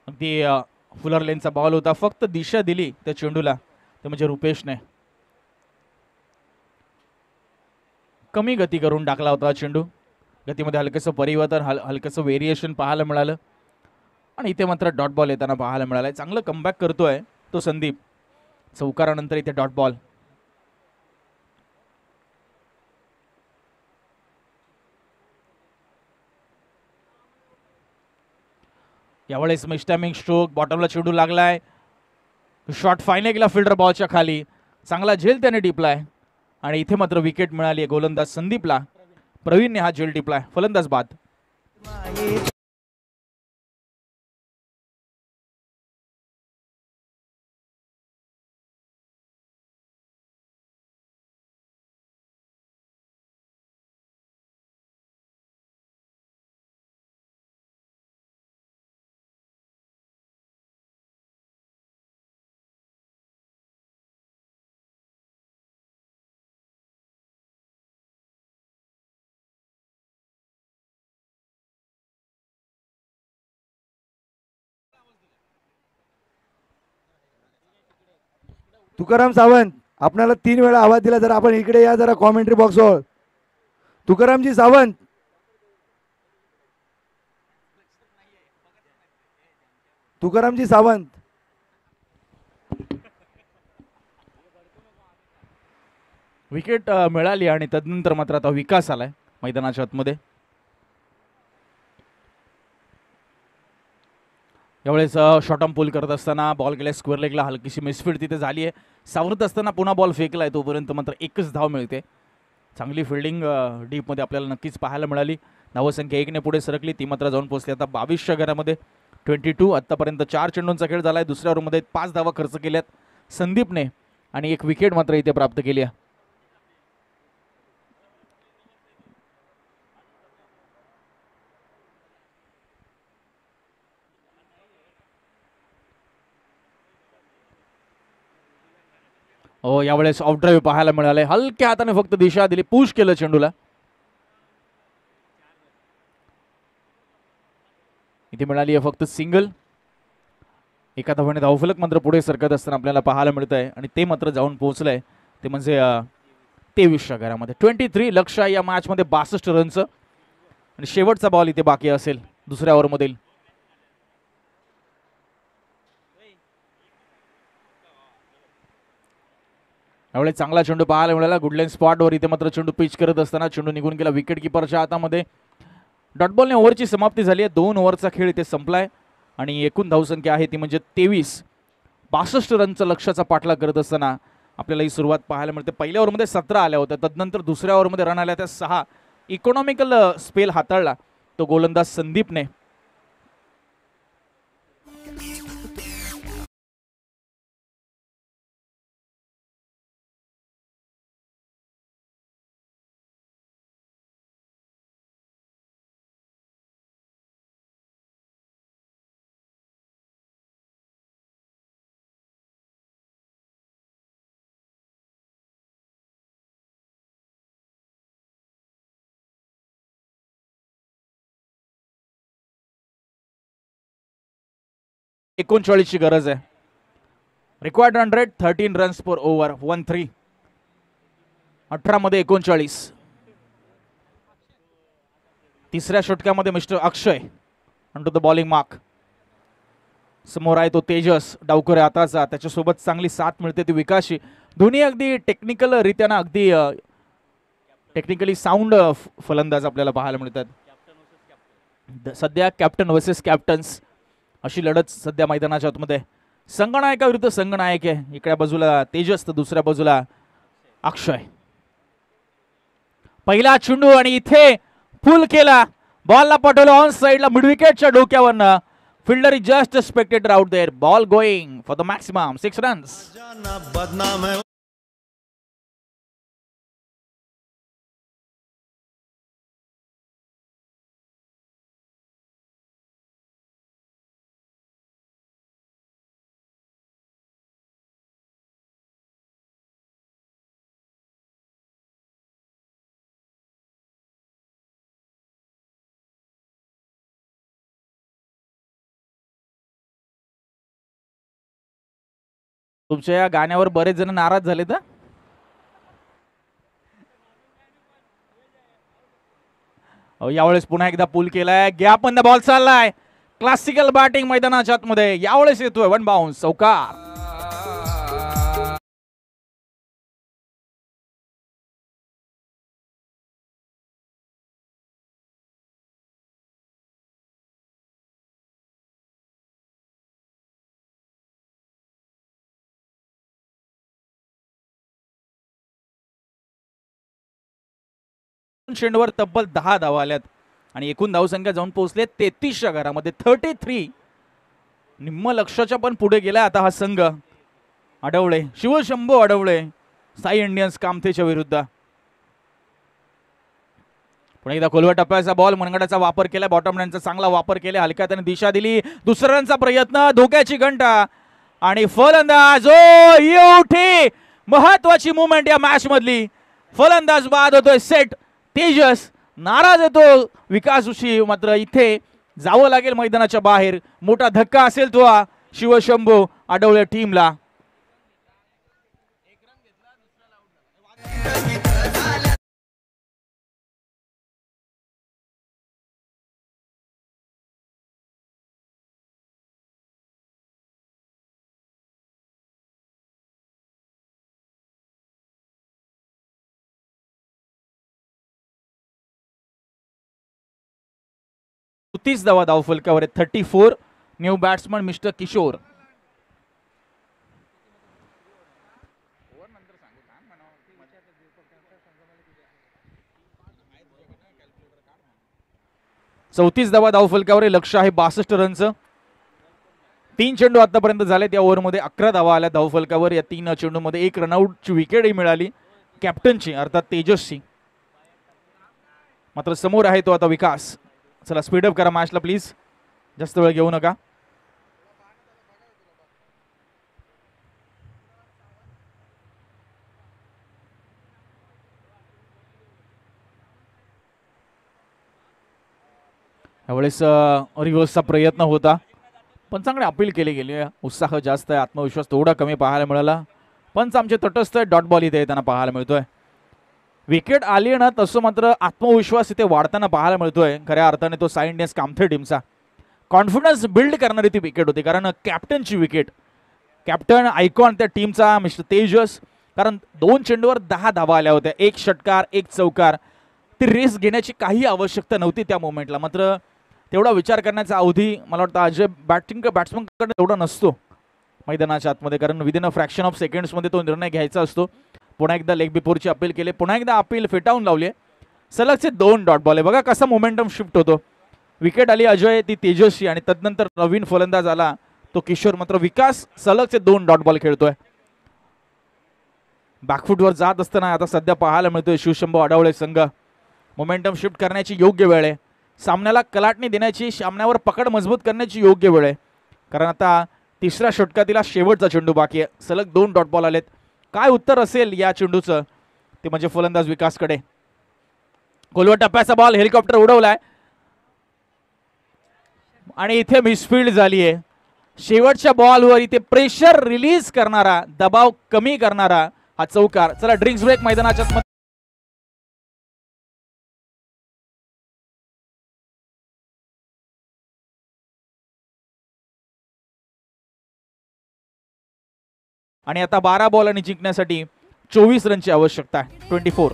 अगदी फुलर लेनचा बॉल होता, फक्त दिशा दिली त्या चेंडूला, ते म्हणजे रुपेशने. कमी गती करून टाकला होता चेंडू. गतीमध्ये हलकंसं परिवर्तन, हलकंसं व्हेरिएशन पाहायला मिळालं आणि इथे मात्र डॉट बॉल येताना पाहायला मिळालाय. चांगलं कमबॅक करतोय तो संदीप. चौकारानंतर इथे डॉट बॉल. यावेळेस मिस्टॅमिंग स्ट्रोक, बॉटमला चेंडू लागलाय, शॉट फाईन गेला फिल्डर बॉलच्या खाली, चांगला झेल त्याने टिपलाय आणि इथे मात्र विकेट मिळाली आहे गोलंदाज संदीपला. प्रवीणने हा झेल टिपलाय, फलंदाज बाद. तुकाराम सावंत आपल्याला 3 वेळा आवाज दिला, जरा आपण इकडे या जरा कॉमेंट्री बॉक्सवर. तुकारामजी सावंत. तुकारामजी सावंत. विकेट मिळाली आणि तदनंतर मात्र आता विकास आलाय मैदानाच्या आतमध्ये. यावेळेस शॉर्ट आर्म पुल करत असताना बॉल गेला स्क्वेअर लेगला, हलकीशी मिसफील्ड तिथे झाली आहे. सावरत असताना पुन्हा बॉल फेकलाय, तोपर्यंत मात्र एकच धाव मिळते. चांगली फिल्डिंग डीपमध्ये आपल्याला नक्कीच पाहायला मिळाली. धावसंख्या 1 ने पुढे सरकली, ती मात्र जाऊन पोहोचली आता 22च्या घरामध्ये. 22. आत्तापर्यंत 4 चेंडूंचा खेळ झालाय. दुसऱ्या ओव्हरमध्ये 5 धावा खर्च केल्यात संदीपने आणि 1 विकेट मात्र इथे प्राप्त केली आहे. यावेळेस ऑफ ड्राईव्ह पाहायला मिळाले. हलक्या हाताने फक्त दिशा दिली, पुश केलं चेंडूला. इथे मिळाली आहे फक्त सिंगल. एका धावाने धावफलक मात्र पुढे सरकत असताना आपल्याला पाहायला मिळत आहे आणि ते मात्र जाऊन पोहोचलंय ते म्हणजे 23च्या घरामध्ये. 23 लक्ष्य आहे या मॅच मध्ये 62 रनचं आणि शेवटचा बॉल इथे बाकी असेल दुसऱ्या ओव्हरमधील. यावेळी चांगला चेंडू पाहायला मिळाला गुडलाईन स्पॉटवर. इथे मात्र चेंडू पिच करत असताना चेंडू निघून गेला विकेट किपरच्या हातामध्ये. डॉट बॉलने ओव्हरची समाप्ती झाली आहे. 2 ओव्हरचा खेळ इथे संपलाय आणि एकूण धावसंख्या आहे ती म्हणजे 23. 62 रनचा लक्ष्याचा पाठलाग करत असताना आपल्याला ही सुरुवात पाहायला मिळते. पहिल्या ओव्हरमध्ये 17 आल्या होत्या, तदनंतर दुसऱ्या ओव्हरमध्ये रन आल्या त्या 6. इकॉनॉमिकल स्पेल हाताळला तो गोलंदाज संदीपने. ची गरज आहे. Required run rate 13 runs per over. 1-3. 18 मध्ये 39. तिसऱ्या षटकामध्ये mister Akshay under the bowling mark. समोर आहे तो तेजस डावकर आताचा, त्याच्यासोबत चांगली साथ मिळते ती विकासची. दोन्ही अगदी टेक्निकल रित्यानं अगदी टेक्निकली साऊंड फलंदाज आपल्याला पाहायला मिळतात. सध्या कॅप्टन वर्सेस कॅप्टन्स अशी लढत सध्या मैदानाच्या आतमध्ये. संगनायका विरुद्ध संगनायक आहे. इकडे बाजूला तेजस तर दुसऱ्या बाजूला अक्षय. पहिला चेंडू आणि इथे फुल केला, बॉलला पटवलं ऑन साइडला मिड विकेटच्या डोक्यावरनं. Fielder is just spectator out there. Ball going for the maximum 6 runs. तुमच्या या गाण्यावर बरेच जण नाराज झाले तर यावेळेस पुन्हा एकदा पुल केलाय. गॅप मध्ये बॉल चाललाय. क्लासिकल बॅटिंग मैदानाच्या आतमध्ये यावेळेस येतोय 1 बाउन्स चौकार. चेंडूवर तब्बल 10 धावा आल्यात आणि एकूण धावसंख्या जाऊन पोहोचले 33च्या घरामध्ये. 33. निम्म लक्षाच्या पण पुढे गेला आता हा संघ. अडवळे शिवशंभू अडवळे साई इंडियन्स कामथेच्या विरुद्ध. पुन्हा एकदा खोलवर टप्प्याचा बॉल मनगडाचा वापर केला. बॉटम लाईनचा चांगला वापर केला. हलक्या त्याने दिशा दिली. दुसऱ्या रनचा प्रयत्न. धोक्याची घंटा आणि फलंदाज एवढी महत्वाची मुवमेंट या मॅच मधली. फलंदाज बाद होतोय सेट. तेजस नाराज येतो विकासशी, मात्र इथे जावं लागेल मैदानाच्या बाहेर. मोठा धक्का असेल तो शिवशंभू अडवळे टीमला. 30 धावा धावफलकावर आहेत. 34. New batsman mister Kishor. चौतीस धावा धावफलकावर आहे. लक्ष आहे 62 रनचं. 3 चेंडू आतापर्यंत झाले. त्या ओव्हरमध्ये 11 धावा आल्या धावफलकावर. या 3 चेंडूमध्ये 1 रनआउटची विकेटही मिळाली कॅप्टनची अर्थात तेजसची. मात्र समोर आहे तो आता विकास. चला स्पीडअप करा मॅचला प्लीज, जास्त वेळ घेऊ नका. यावेळेस रिव्हर्सचा प्रयत्न होता पण चांगले अपील केले गेले. उत्साह जास्त आहे, आत्मविश्वास थोडा कमी पाहायला मिळाला. पंच आमचे तटस्थ डॉट बॉल इथे त्यांना पाहायला मिळतोय. विकेट आली ना तसं मात्र आत्मविश्वास इथे वाढताना पाहायला मिळतोय. खऱ्या अर्थाने तो सायंडेस कामथे टीमचा कॉन्फिडन्स बिल्ड करणारी ती विकेट होती. कारण कॅप्टनची विकेट, कॅप्टन आयकॉन त्या टीमचा मिस्टर तेजस. कारण 2 चेंडूवर 10 धावा आल्या होत्या. 1 षटकार 1 चौकार. ती रेस घेण्याची काही आवश्यकता नव्हती त्या मोमेंटला. मात्र तेवढा विचार करण्याचा अवधी मला वाटतं अजय बॅट्समनकडे तेवढा नसतो मैदानाच्या आतमध्ये. कारण विदिन अ फ्रॅक्शन ऑफ सेकंड्समध्ये तो निर्णय घ्यायचा असतो. पुन्हा एकदा लेग बिफोरची अपील केले, पुन्हा एकदा अपील फेटाळून लावले. सलगचे 2 डॉट बॉल आहे. बघा कसा मोमेंटम शिफ्ट होतो. विकेट आली अजय ती तेजस्वी आणि तदनंतर नवीन फलंदाज आला तो किशोर. मात्र विकास सलगचे 2 डॉट बॉल खेळतोय. बॅकफुटवर जात असताना आता सध्या पाहायला मिळतोय शिवशंभू आढावळे संघ. मोमेंटम शिफ्ट करण्याची योग्य वेळ आहे. सामन्याला कलाटणी देण्याची, सामन्यावर पकड मजबूत करण्याची योग्य वेळ आहे. कारण आता तिसऱ्या षटकातील शेवटचा चेंडू बाकी आहे. सलग 2 डॉट बॉल आलेत. काय उत्तर असेल या चेंडूचं ते म्हणजे फलंदाज विकासकडे. खोलवर टप्प्याचा बॉल हेलिकॉप्टर उडवलाय आणि इथे मिसफील्ड झाली आहे. शेवटच्या बॉलवर इथे प्रेशर रिलीज करणारा, दबाव कमी करणारा हा चौकार. चला ड्रिंक्स ब्रेक मैदानाच्या आणि आता 12 बॉलांनी जिंकण्यासाठी 24 रनची आवश्यकता आहे. 24.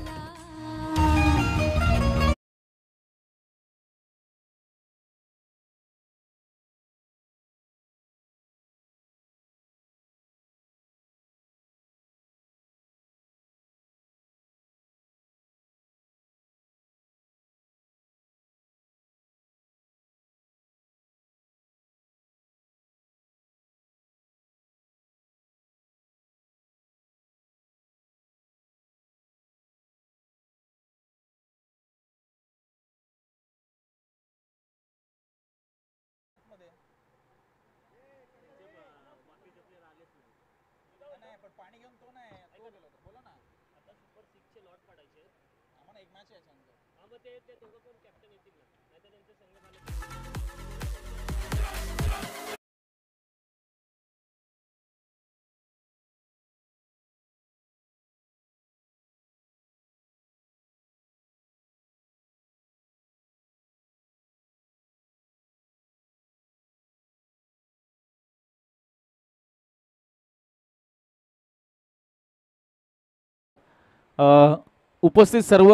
उपस्थित सर्व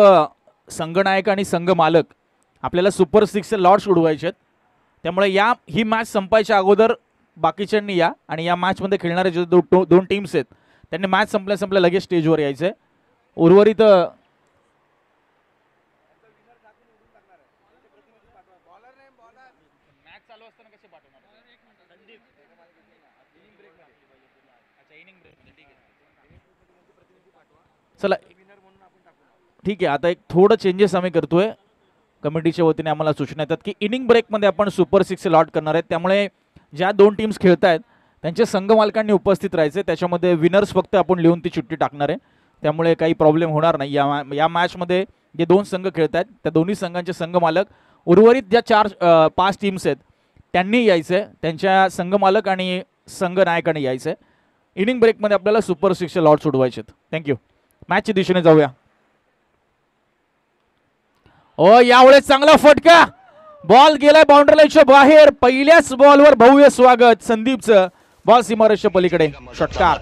संघनायक आणि संघ मालक आपल्याला सुपर 6 लॉट्स उडवायचे आहेत. त्यामुळे ही मॅच संपायच्या अगोदर बाकीच्यांनी या आणि या मॅचमध्ये खेळणारे जे 2 टीम्स आहेत त्यांनी मॅच संपल्या लगेच स्टेजवर यायचे. उर्वरित चला ठीक आहे. आता एक थोडं चेंजेस आम्ही करतोय. कमिटीच्या वतीने आम्हाला सूचना येतात की इनिंग ब्रेकमध्ये आपण सुपर 6 लॉट करणार आहेत. त्यामुळे ज्या 2 टीम्स खेळत आहेत त्यांचे संघ मालकांनी उपस्थित राहायचे. त्याच्यामध्ये विनर्स फक्त आपण लिहून ती चिठ्ठी टाकणार आहे. त्यामुळे काही प्रॉब्लेम होणार नाही. या मॅचमध्ये जे 2 संघ खेळत आहेत त्या दोन्ही संघांचे संघ मालक, उर्वरित ज्या 5 टीम्स आहेत त्यांनी यायचे, त्यांच्या संघ मालक आणि संघ नायकाने यायचे. इनिंग ब्रेकमध्ये आपल्याला सुपर 6 लॉट्स उडवायचे आहेत. थँक्यू. मॅचच्या दिशेने जाऊया. यावेळेस चांगला फटका, बॉल गेलाय बाउंड्री लाईनच्या बाहेर. पहिल्याच बॉलवर भव्य स्वागत संदीपचं. बॉल सीमारेषेच्या पलीकडे षटकार.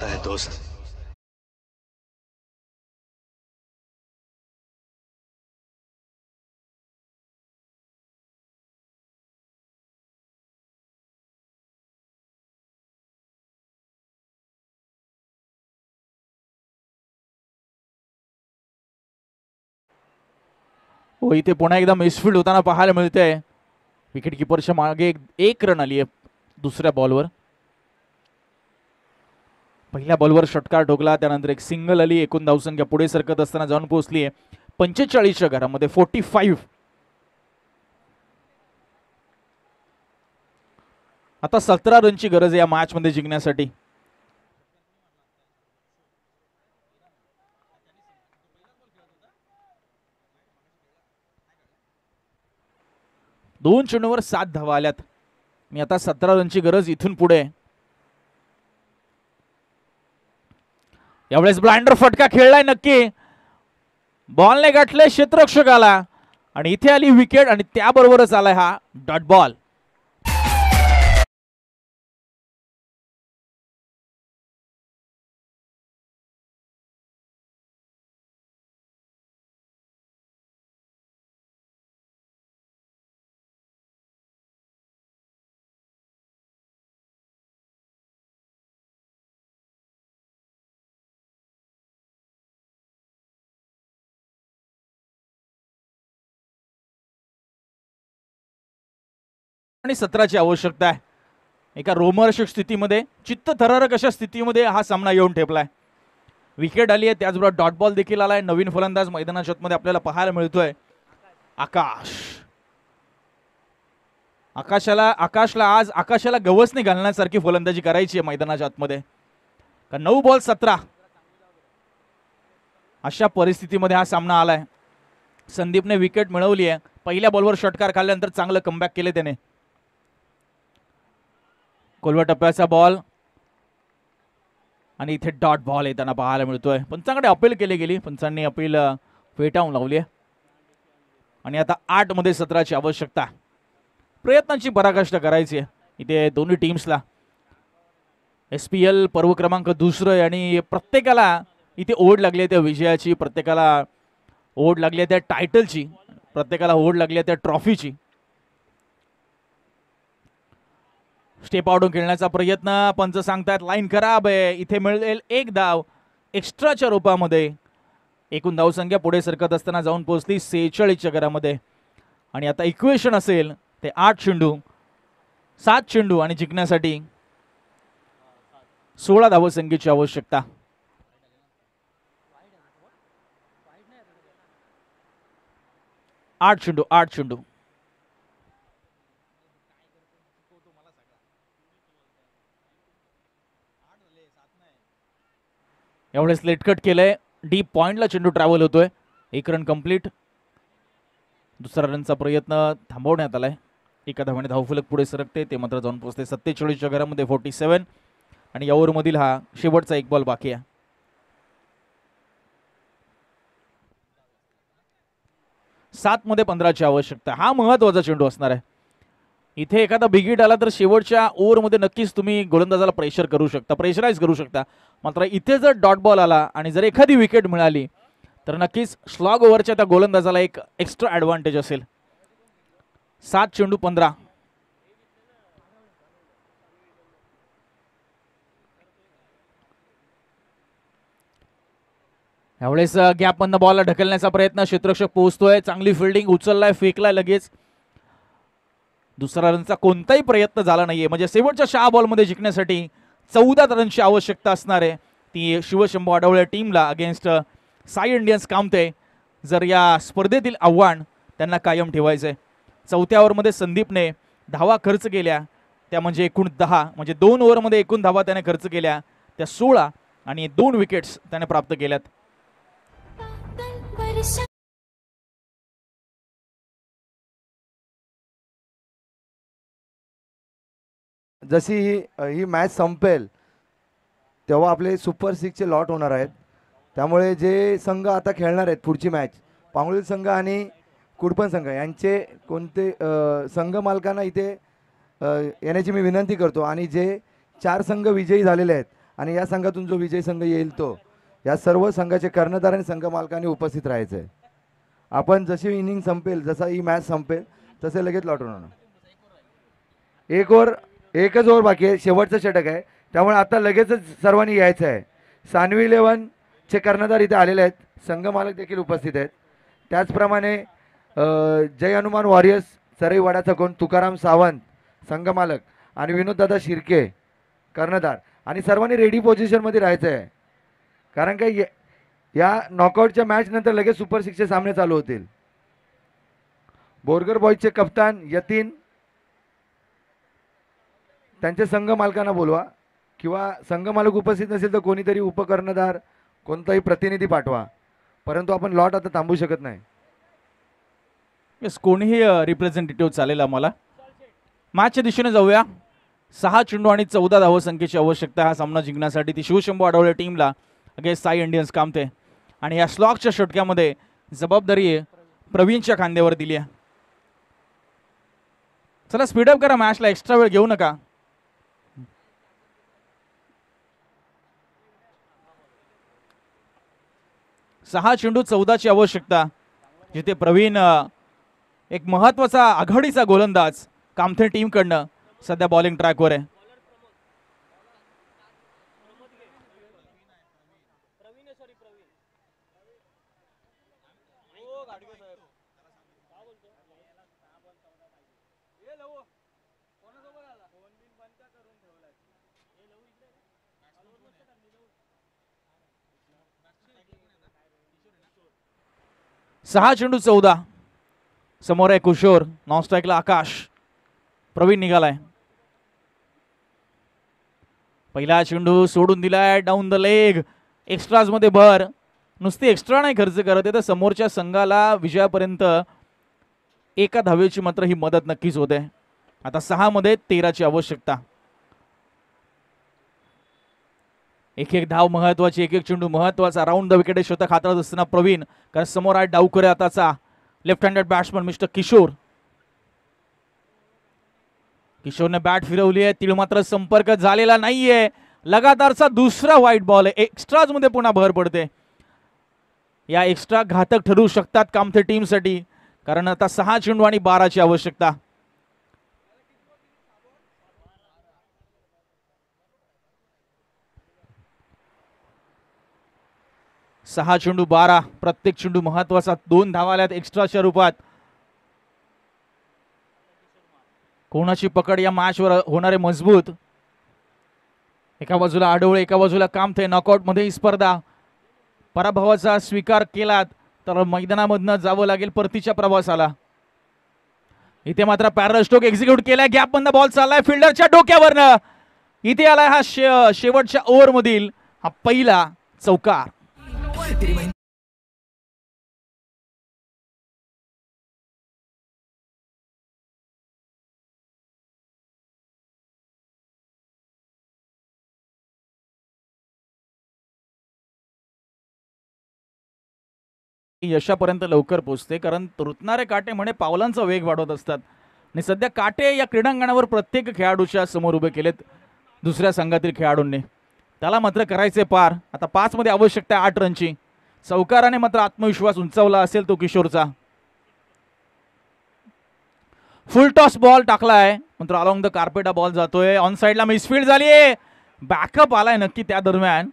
हो, इथे पुन्हा एकदा मिसफील्ड होताना पाहायला मिळतंय. विकेट किपरच्या मागे एक रन आली आहे दुसऱ्या बॉलवर. पहिल्या बॉलवर षटकार ठोकला, त्यानंतर एक सिंगल आली. एकूण धावसंख्या पुढे सरकत असताना जाऊन पोहोचली आहे 45च्या घरामध्ये 45. आता 17 रनची गरज आहे या मॅच मध्ये जिंकण्यासाठी. दोन चेंडूवर 7 धावा आल्यात. मी आता 17 रनची गरज इथून पुढे. यावेळेस ब्लाइंडर फटका खेळलाय नक्की. बॉलने गाठले क्षेत्ररक्षकाला आणि इथे आली विकेट आणि त्याबरोबरच आलाय हा डॉट बॉल. आणि 17ची आवश्यकता आहे. एका रोमहर्षक स्थितीमध्ये, चित्तथरारक अशा स्थितीमध्ये हा सामना येऊन ठेपलाय. विकेट आली आहे, त्याचबरोबर डॉट बॉल देखील आलाय. नवीन फलंदाज मैदानाच्या आतमध्ये आपल्याला पाहायला मिळतोय आकाश. आकाशाला गवसणी घालण्यासारखी फलंदाजी करायची आहे मैदानाच्या आतमध्ये. 9 बॉल 17 अशा परिस्थितीमध्ये हा सामना आलाय. संदीपने विकेट मिळवली आहे. पहिल्या बॉलवर षटकार खाल्ल्यानंतर चांगलं कमबॅक केले त्याने. कोलवा टप्प्याचा बॉल आणि इथे डॉट बॉल येताना पाहायला मिळतोय. पंचांकडे अपील केली गेली, पंचांनी अपील फेटाळून लावली आहे. आणि आता 8 मध्ये 17ची आवश्यकता. प्रयत्नांची पराकाष्ठा करायची आहे इथे दोन्ही टीम्सला. SPL पर्व क्रमांक 2 आणि प्रत्येकाला इथे ओढ लागली आहे त्या विजयाची, प्रत्येकाला ओढ लागली आहे त्या टायटलची, प्रत्येकाला ओढ लागली आहे त्या ट्रॉफीची. स्टेप आउटून खेळण्याचा प्रयत्न, पंच सांगतात लाईन खराब आहे. इथे मिळेल एक धाव एक्स्ट्राच्या रूपामध्ये. एकूण धावसंख्या पुढे सरकत असताना जाऊन पोहोचली 46च्या घरामध्ये. आणि आता इक्वेशन असेल ते 8 चेंडू 7 चेंडू आणि जिंकण्यासाठी 16 धावसंख्येची आवश्यकता. आठ चेंडू. एवढेच लेटकट केलंय. डीप पॉइंटला चेंडू ट्रॅव्हल होतोय. 1 रन कंप्लीट. दुसरा रनचा प्रयत्न थांबवण्यात आलाय. एका धावाने धावफलक पुढे सरकते, ते मात्र जाऊन पोहोचते 47च्या घरामध्ये 47. आणि या ओव्हरमधील हा शेवटचा 1 बॉल बाकी आहे. 7 मध्ये 15ची आवश्यकता. हा महत्वाचा चेंडू असणार आहे. इथे एखादा बिगिट आला तर शेवटच्या ओव्हरमध्ये नक्कीच तुम्ही गोलंदाजाला प्रेशराईज करू शकता. मात्र इथे जर डॉट बॉल आला आणि जर एखादी विकेट मिळाली तर नक्कीच स्लॉग ओव्हरच्या त्या गोलंदाजाला एक एक्स्ट्रा ॲडव्हान्टेज असेल. 7 चेंडू 15. यावेळेस गॅपमधनं बॉलला ढकलण्याचा प्रयत्न, क्षेत्ररक्षक पोहोचतोय, चांगली फिल्डिंग, उचललाय, फेकलाय लगेच. दुसरा रनचा कोणताही प्रयत्न झाला नाहीये. म्हणजे शेवटच्या 6 बॉलमध्ये जिंकण्यासाठी 14 रनची आवश्यकता असणार आहे ती शिवशंभू आढळले टीमला अगेन्स्ट साई इंडियन्स कामते. जर या स्पर्धेतील आव्हान त्यांना कायम ठेवायचंय. 4थ्या ओव्हरमध्ये संदीपने धावा खर्च केल्या, त्या म्हणजे एकूण 10. म्हणजे 2 ओव्हरमध्ये एकूण धावा त्याने खर्च केल्या त्या 16 आणि 2 विकेट्स त्याने प्राप्त केल्यात. जशी ही मॅच संपेल तेव्हा आपले सुपर 6चे लॉट होणार आहेत. त्यामुळे जे संघ आता खेळणार आहेत पुढची मॅच, पांगुळी संघ आणि कुडपण संघ यांचे कोणते संघ मालकांना इथे येण्याची मी विनंती करतो. आणि जे 4 संघ विजयी झालेले आहेत आणि या संघातून जो विजयी संघ येईल तो, या सर्व संघाचे कर्णधार आणि संघ मालकांनी उपस्थित राहायचं आहे. आपण जशी इनिंग संपेल, जसा ही मॅच संपेल तसे लगेच लॉट होणार. एकच ओव्हर बाकी आहे, शेवटचं षटक आहे. त्यामुळे आता लगेचच सर्वांनी यायचं आहे. सानवी 11 चे कर्णधार इथे आलेले आहेत, संघ मालक देखील उपस्थित आहेत. त्याचप्रमाणे जय हनुमान वॉरियर्स सरईवाडाचा कोण तुकाराम सावंत संघमालक आणि विनोददादा शिर्के कर्णधार आणि सर्वांनी रेडी पोझिशनमध्ये राहायचं आहे, कारण काय या नॉकआउटच्या मॅच नंतर लगेच सुपर सिक्सचे सामने चालू होतील. बोरगर बॉयजचे कप्तान यतीन त्यांचे संघ मालकांना बोलवा किंवा संघ मालक उपस्थित नसेल तर कोणीतरी उपकर्णधार कोणताही प्रतिनिधी पाठवा, परंतु आपण लॉट आता थांबू शकत नाही. येस, कोणीही रिप्रेझेंटेटिव्ह चालेल आम्हाला. मॅचच्या दिशेने जाऊया. 6 चेंडू आणि 14 धावसंख्येची आवश्यकता हा सामना जिंकण्यासाठी. ती शिवशंभू आढळले टीमला अगेन्स्ट साई इंडियन्स कामते आणि या स्लॉगच्या षटक्यामध्ये जबाबदारी प्रवीणच्या खांद्यावर दिली आहे. चला स्पीडअप करा, मॅचला एक्स्ट्रा वेळ घेऊ नका. सहा चेंडू 14ची आवश्यकता, जिथे प्रवीण एक महत्वाचा आघाडीचा गोलंदाज कामथे टीमकडनं सध्या बॉलिंग ट्रॅकवर आहे. सहा चेंडू 14. समोर आहे किशोर, नॉन स्ट्राईकला आकाश. प्रवीण निघालाय. पहिला चेंडू सोडून दिलाय डाऊन द लेग. एक्स्ट्राज मध्ये भर. नुसती एक्स्ट्रा नाही खर्च करत आहे तर समोरच्या संघाला विजयापर्यंत एका धावेची मात्र ही मदत नक्कीच होते. आता 6 मध्ये 13ची आवश्यकता. एक एक धाव महत्वाची, एक एक चेंडू महत्वाचा. राऊंड द विकेट शतक हाताळत असताना प्रवीण, कारण समोर आहे डावकरे आताचा left handed batsman mister Kishore. किशोरने बॅट फिरवली आहे, तिळ मात्र संपर्क झालेला नाहीये. लगातारचा दुसरा व्हाईट बॉल आहे. एक्स्ट्राज मध्ये पुन्हा भर पडते. या एक्स्ट्रा घातक ठरू शकतात कामथे टीमसाठी, कारण आता 6 चेंडू आणि 12ची आवश्यकता. सहा चेंडू 12. प्रत्येक चेंडू महत्वाचा. 2 धावा आल्यात एक्स्ट्राच्या रूपात. कोणाची पकड या मॅचवर होणारे मजबूत. एका बाजूला आढळले, एका बाजूला कामथे. नॉकआउट मध्ये ही स्पर्धा. पराभवाचा स्वीकार केलात तर मैदानामधनं जावं लागेल परतीच्या प्रवासाला. इथे मात्र पॅरल स्ट्रोक एक्झिक्यूट केलाय. गॅप बंद बॉल चाललाय फिल्डरच्या डोक्यावरनं. इथे आलाय हा शेवटच्या ओव्हर मधील हा पहिला चौकार. यशापर्यंत लवकर पोहोचते, कारण तुरतणारे काटे म्हणे पावलांचा वेग वाढवत असतात. आणि सध्या काटे या क्रीडांगणावर प्रत्येक खेळाडूच्या समोर उभे केलेत दुसऱ्या संघातील खेळाडूंनी. त्याला मात्र करायचे पार. आता 5 मध्ये आवश्यकता 8 रनची. चौकाराने मात्र आत्मविश्वास उंचावला असेल तो किशोरचा. फुल टॉस बॉल टाकलाय, मात्र अलॉंग द कार्पेट हा बॉल जातोय. ऑन साइडला मिसफील्ड झालीये. बॅकअप आलाय नक्की त्या दरम्यान.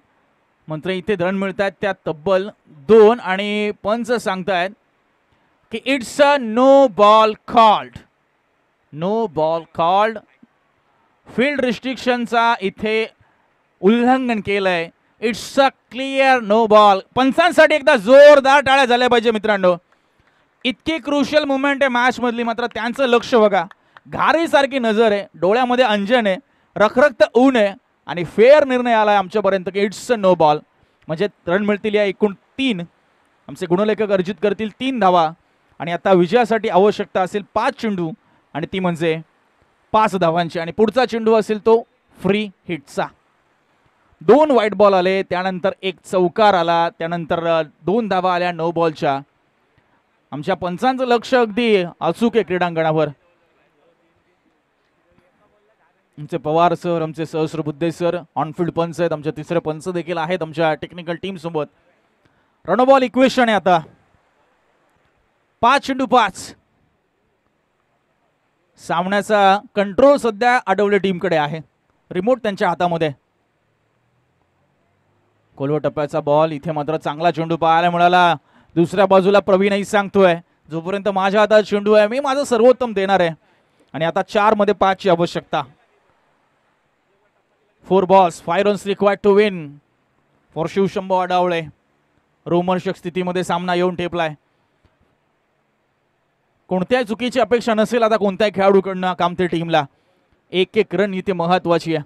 मात्र इथे रन मिळतात त्या तब्बल 2 आणि पंच सांगतायत की it's a no ball called. No ball called. Field रिस्ट्रिक्शनचा इथे उल्लंघन केलंय. It's a clear no ball. पंचांसाठी एकदा जोरदार टाळ्या झाल्या पाहिजे मित्रांनो. इतकी क्रुशियल मुवमेंट आहे मॅच मधली, मात्र त्यांचं लक्ष बघा. घारीसारखी नजर आहे, डोळ्यामध्ये अंजन आहे, रखरखत ऊन आहे आणि फेअर निर्णय आलाय आमच्यापर्यंत की इट्स अ नो बॉल. म्हणजे रन मिळतील या एकूण 3. आमचे गुणलेखक अर्जित करतील 3 धावा आणि आता विजयासाठी आवश्यकता असेल 5 चेंडू आणि ती म्हणजे 5 धावांची. आणि पुढचा चेंडू असेल तो फ्री हिटचा. 2 व्हाईट बॉल आले, त्यानंतर एक चौकार आला, त्यानंतर 2 धावा आल्या नो बॉलच्या. आमच्या पंचांचं लक्ष अगदी अचूक आहे क्रीडांगणावर. आमचे पवार सर, आमचे सहस्र बुद्धे सर ऑनफिल्ड पंच आहेत. आमचे तिसरे पंच देखील आहेत आमच्या टेक्निकल टीम सोबत. रणबॉल इक्वेशन आहे आता. 5 चेंडू 5. सामन्याचा कंट्रोल सध्या आढळले टीमकडे आहे. रिमोट त्यांच्या हातामध्ये. खोलवर टप्प्याचा बॉल. इथे मात्र चांगला चेंडू पाहायला मिळाला. दुसऱ्या बाजूला प्रवीणही सांगतोय जोपर्यंत माझ्या हातात चेंडू आहे मी माझं सर्वोत्तम देणार आहे. आणि आता 4 मध्ये 5 ची आवश्यकता. 4 balls 5 runs required to win for Shivshambho Adavale. रोमहर्षक स्थितीमध्ये सामना येऊन ठेपलाय. कोणत्याही चुकीची अपेक्षा नसेल आता कोणत्याही खेळाडूकडनं कामते टीमला. एक एक रन इथे महत्वाची आहे.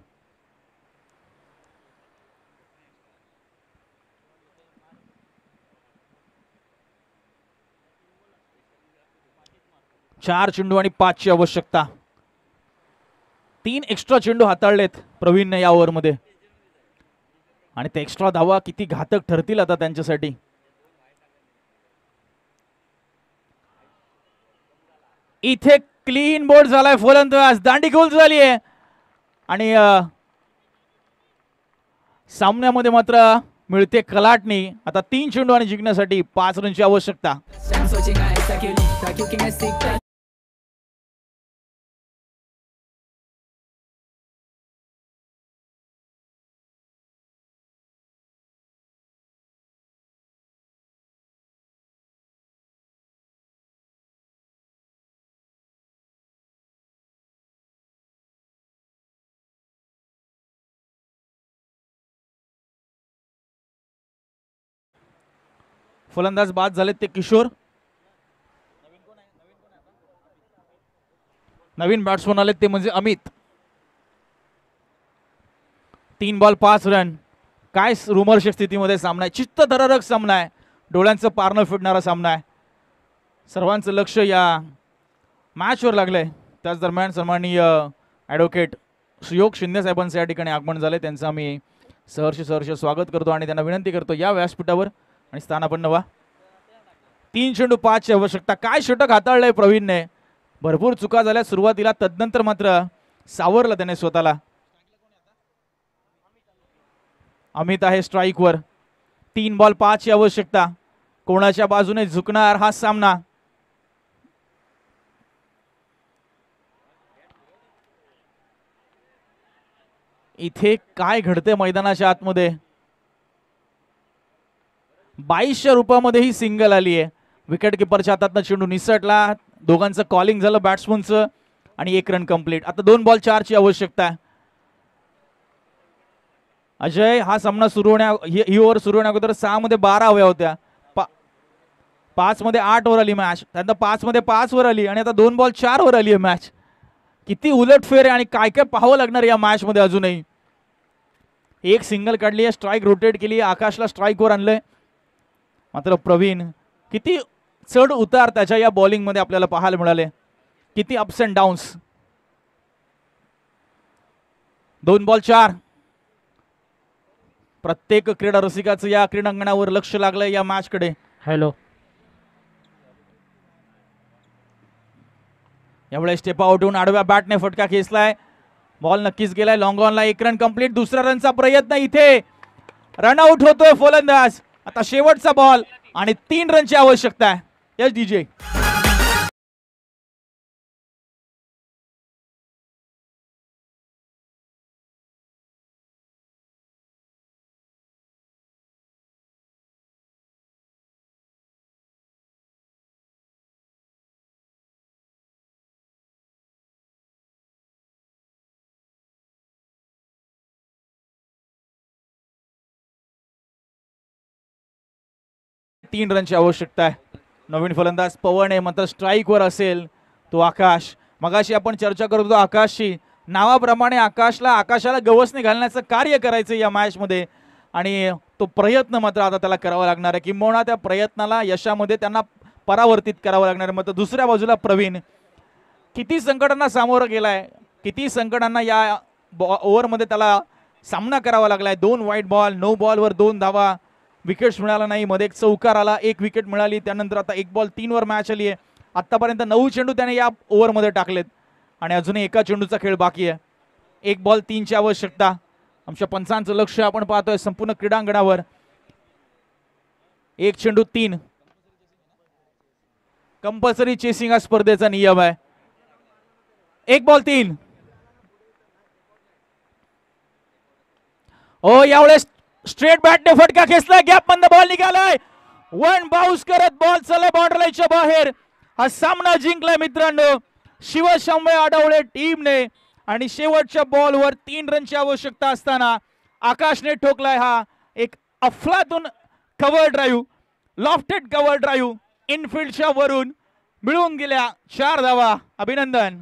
चार चेंडू आणि 5 ची आवश्यकता. 3 एक्स्ट्रा चेंडू हाताळलेत प्रवीणने या ओव्हरमध्ये आणि ते एक्स्ट्रा धावा किती घातक ठरतील आता त्यांच्यासाठी. इथे क्लीन बोर्ड झालाय फलंदाज. दांडी गोल झाली आहे आणि सामन्यामध्ये मात्र मिळते कलाटणी. आता 3 चेंडू आणि जिंकण्यासाठी 5 रनची आवश्यकता. फलंदाज बाद झालेत ते किशोर. नवीन बॅट्समन आलेत ते म्हणजे अमित. 3 ball 5 run. काय रोमहर्षक स्थितीमध्ये सामना आहे. चित्तथरारक सामना आहे. डोळ्यांचं पारणं फिटणारा सामना आहे. सर्वांचं लक्ष या मॅचवर लागलंय. त्याच दरम्यान सन्माननीय ॲडव्होकेट सुयोग शिंदे साहेबांचं या ठिकाणी आगमन झाले. त्यांचं आम्ही सहर्ष स्वागत करतो आणि त्यांना विनंती करतो या व्यासपीठावर आणि स्थान आपण नवा. 3 चेंडू 5 ची आवश्यकता. काय षटक हाताळलंय प्रवीणने. भरपूर चुका झाल्या सुरुवातीला, तदनंतर मात्र सावरलं त्याने स्वतःला. अमित आहे स्ट्राईकवर. 3 बॉल 5 ची आवश्यकता. कोणाच्या बाजूने झुकणार हा सामना. इथे काय घडते मैदानाच्या आतमध्ये. 2200 रुपयामध्ये ही सिंगल आली आहे. विकेट किपरच्या हातातनं चेंडू निसटला. दोघांचं कॉलिंग झालं बॅट्समनचं आणि 1 रन कंप्लीट. आता 2 बॉल 4 ची आवश्यकता आहे. अजय हा सामना सुरू ही ओव्हर सुरू होण्या अगोदर 6 मध्ये 12 हव्या होत्या. 5 मध्ये 8 वर आली मॅच. त्यानंतर 5 मध्ये 5 वर आली आणि आता 2 बॉल 4 वर आली आहे मॅच. किती उलटफेर आहे आणि काय काय पाहावं लागणार या मॅच मध्ये अजूनही. एक सिंगल काढली आहे, स्ट्राईक रोटेट केली, आकाशला स्ट्राईक वर आणलंय. मात्र प्रवीण किती चढ उतार त्याच्या या बॉलिंग मध्ये आपल्याला पाहायला मिळाले. किती अप्स अँड डाऊन्स. 2 बॉल 4. प्रत्येक क्रीडा रसिकाचं या क्रीडांगणावर लक्ष लागलंय या मॅच कडे. हॅलो. यावेळेस स्टेप आउट होऊन आडव्या बॅटने फटका खेचलाय. बॉल नक्कीच गेलाय लॉंग ऑनला. 1 run complete. दुसऱ्या रनचा प्रयत्न. इथे रनआउट होतोय फलंदाज. आता शेवटचा बॉल आणि 3 रनची आवश्यकता आहे. Yes DJ. तीन रनची आवश्यकता आहे. नवीन फलंदाज पवन आहे मात्र स्ट्राईक वर असेल तो आकाश. मगाशी आपण चर्चा करत होतो आकाशची. नावाप्रमाणे आकाशाला गवसणी घालण्याचं कार्य करायचं या मॅच मध्ये आणि तो प्रयत्न मात्र आता त्याला करावा लागणार आहे. किंबहुना त्या प्रयत्नाला यशामध्ये त्यांना परावर्तित करावं लागणार आहे. मात्र दुसऱ्या बाजूला प्रवीण किती संकटांना सामोरं गेलाय. किती संकटांना या ओव्हरमध्ये त्याला सामना करावा लागलाय. 2 वाईट बॉल, 9 बॉलवर 2 धावा. विकेट्स मिळाला नाही. मध्ये एक चौकार आला, 1 विकेट मिळाली. त्यानंतर आता 1 बॉल 3 वर मॅच आली आहे. आतापर्यंत 9 चेंडू त्याने या ओव्हरमध्ये टाकलेत आणि अजूनही एका चेंडूचा खेळ बाकी आहे. 1 बॉल 3 ची आवश्यकता. आमच्या पंचांचं लक्ष आपण पाहतोय संपूर्ण क्रीडांगणावर. 1 चेंडू 3. कंपल्सरी चेसिंग हा स्पर्धेचा नियम आहे. 1 बॉल 3. ओ यावेळेस स्ट्रेट बॅटने फटका खेचला. गॅप मधनं बॉल निघालाय. 1 बाउन्स करत बॉल चला बाउंड्री लाईनच्या बाहेर. हा सामना जिंकलाय मित्रांनो शिवशांबे आडवळे टीमने आणि शेवटच्या बॉलवर 3 रनची आवश्यकता असताना आकाशने ठोकलाय हा एक अफलातून cover drive, lofted cover drive इनफिल्डच्या वरून मिळून गेल्या 4 धावा. अभिनंदन.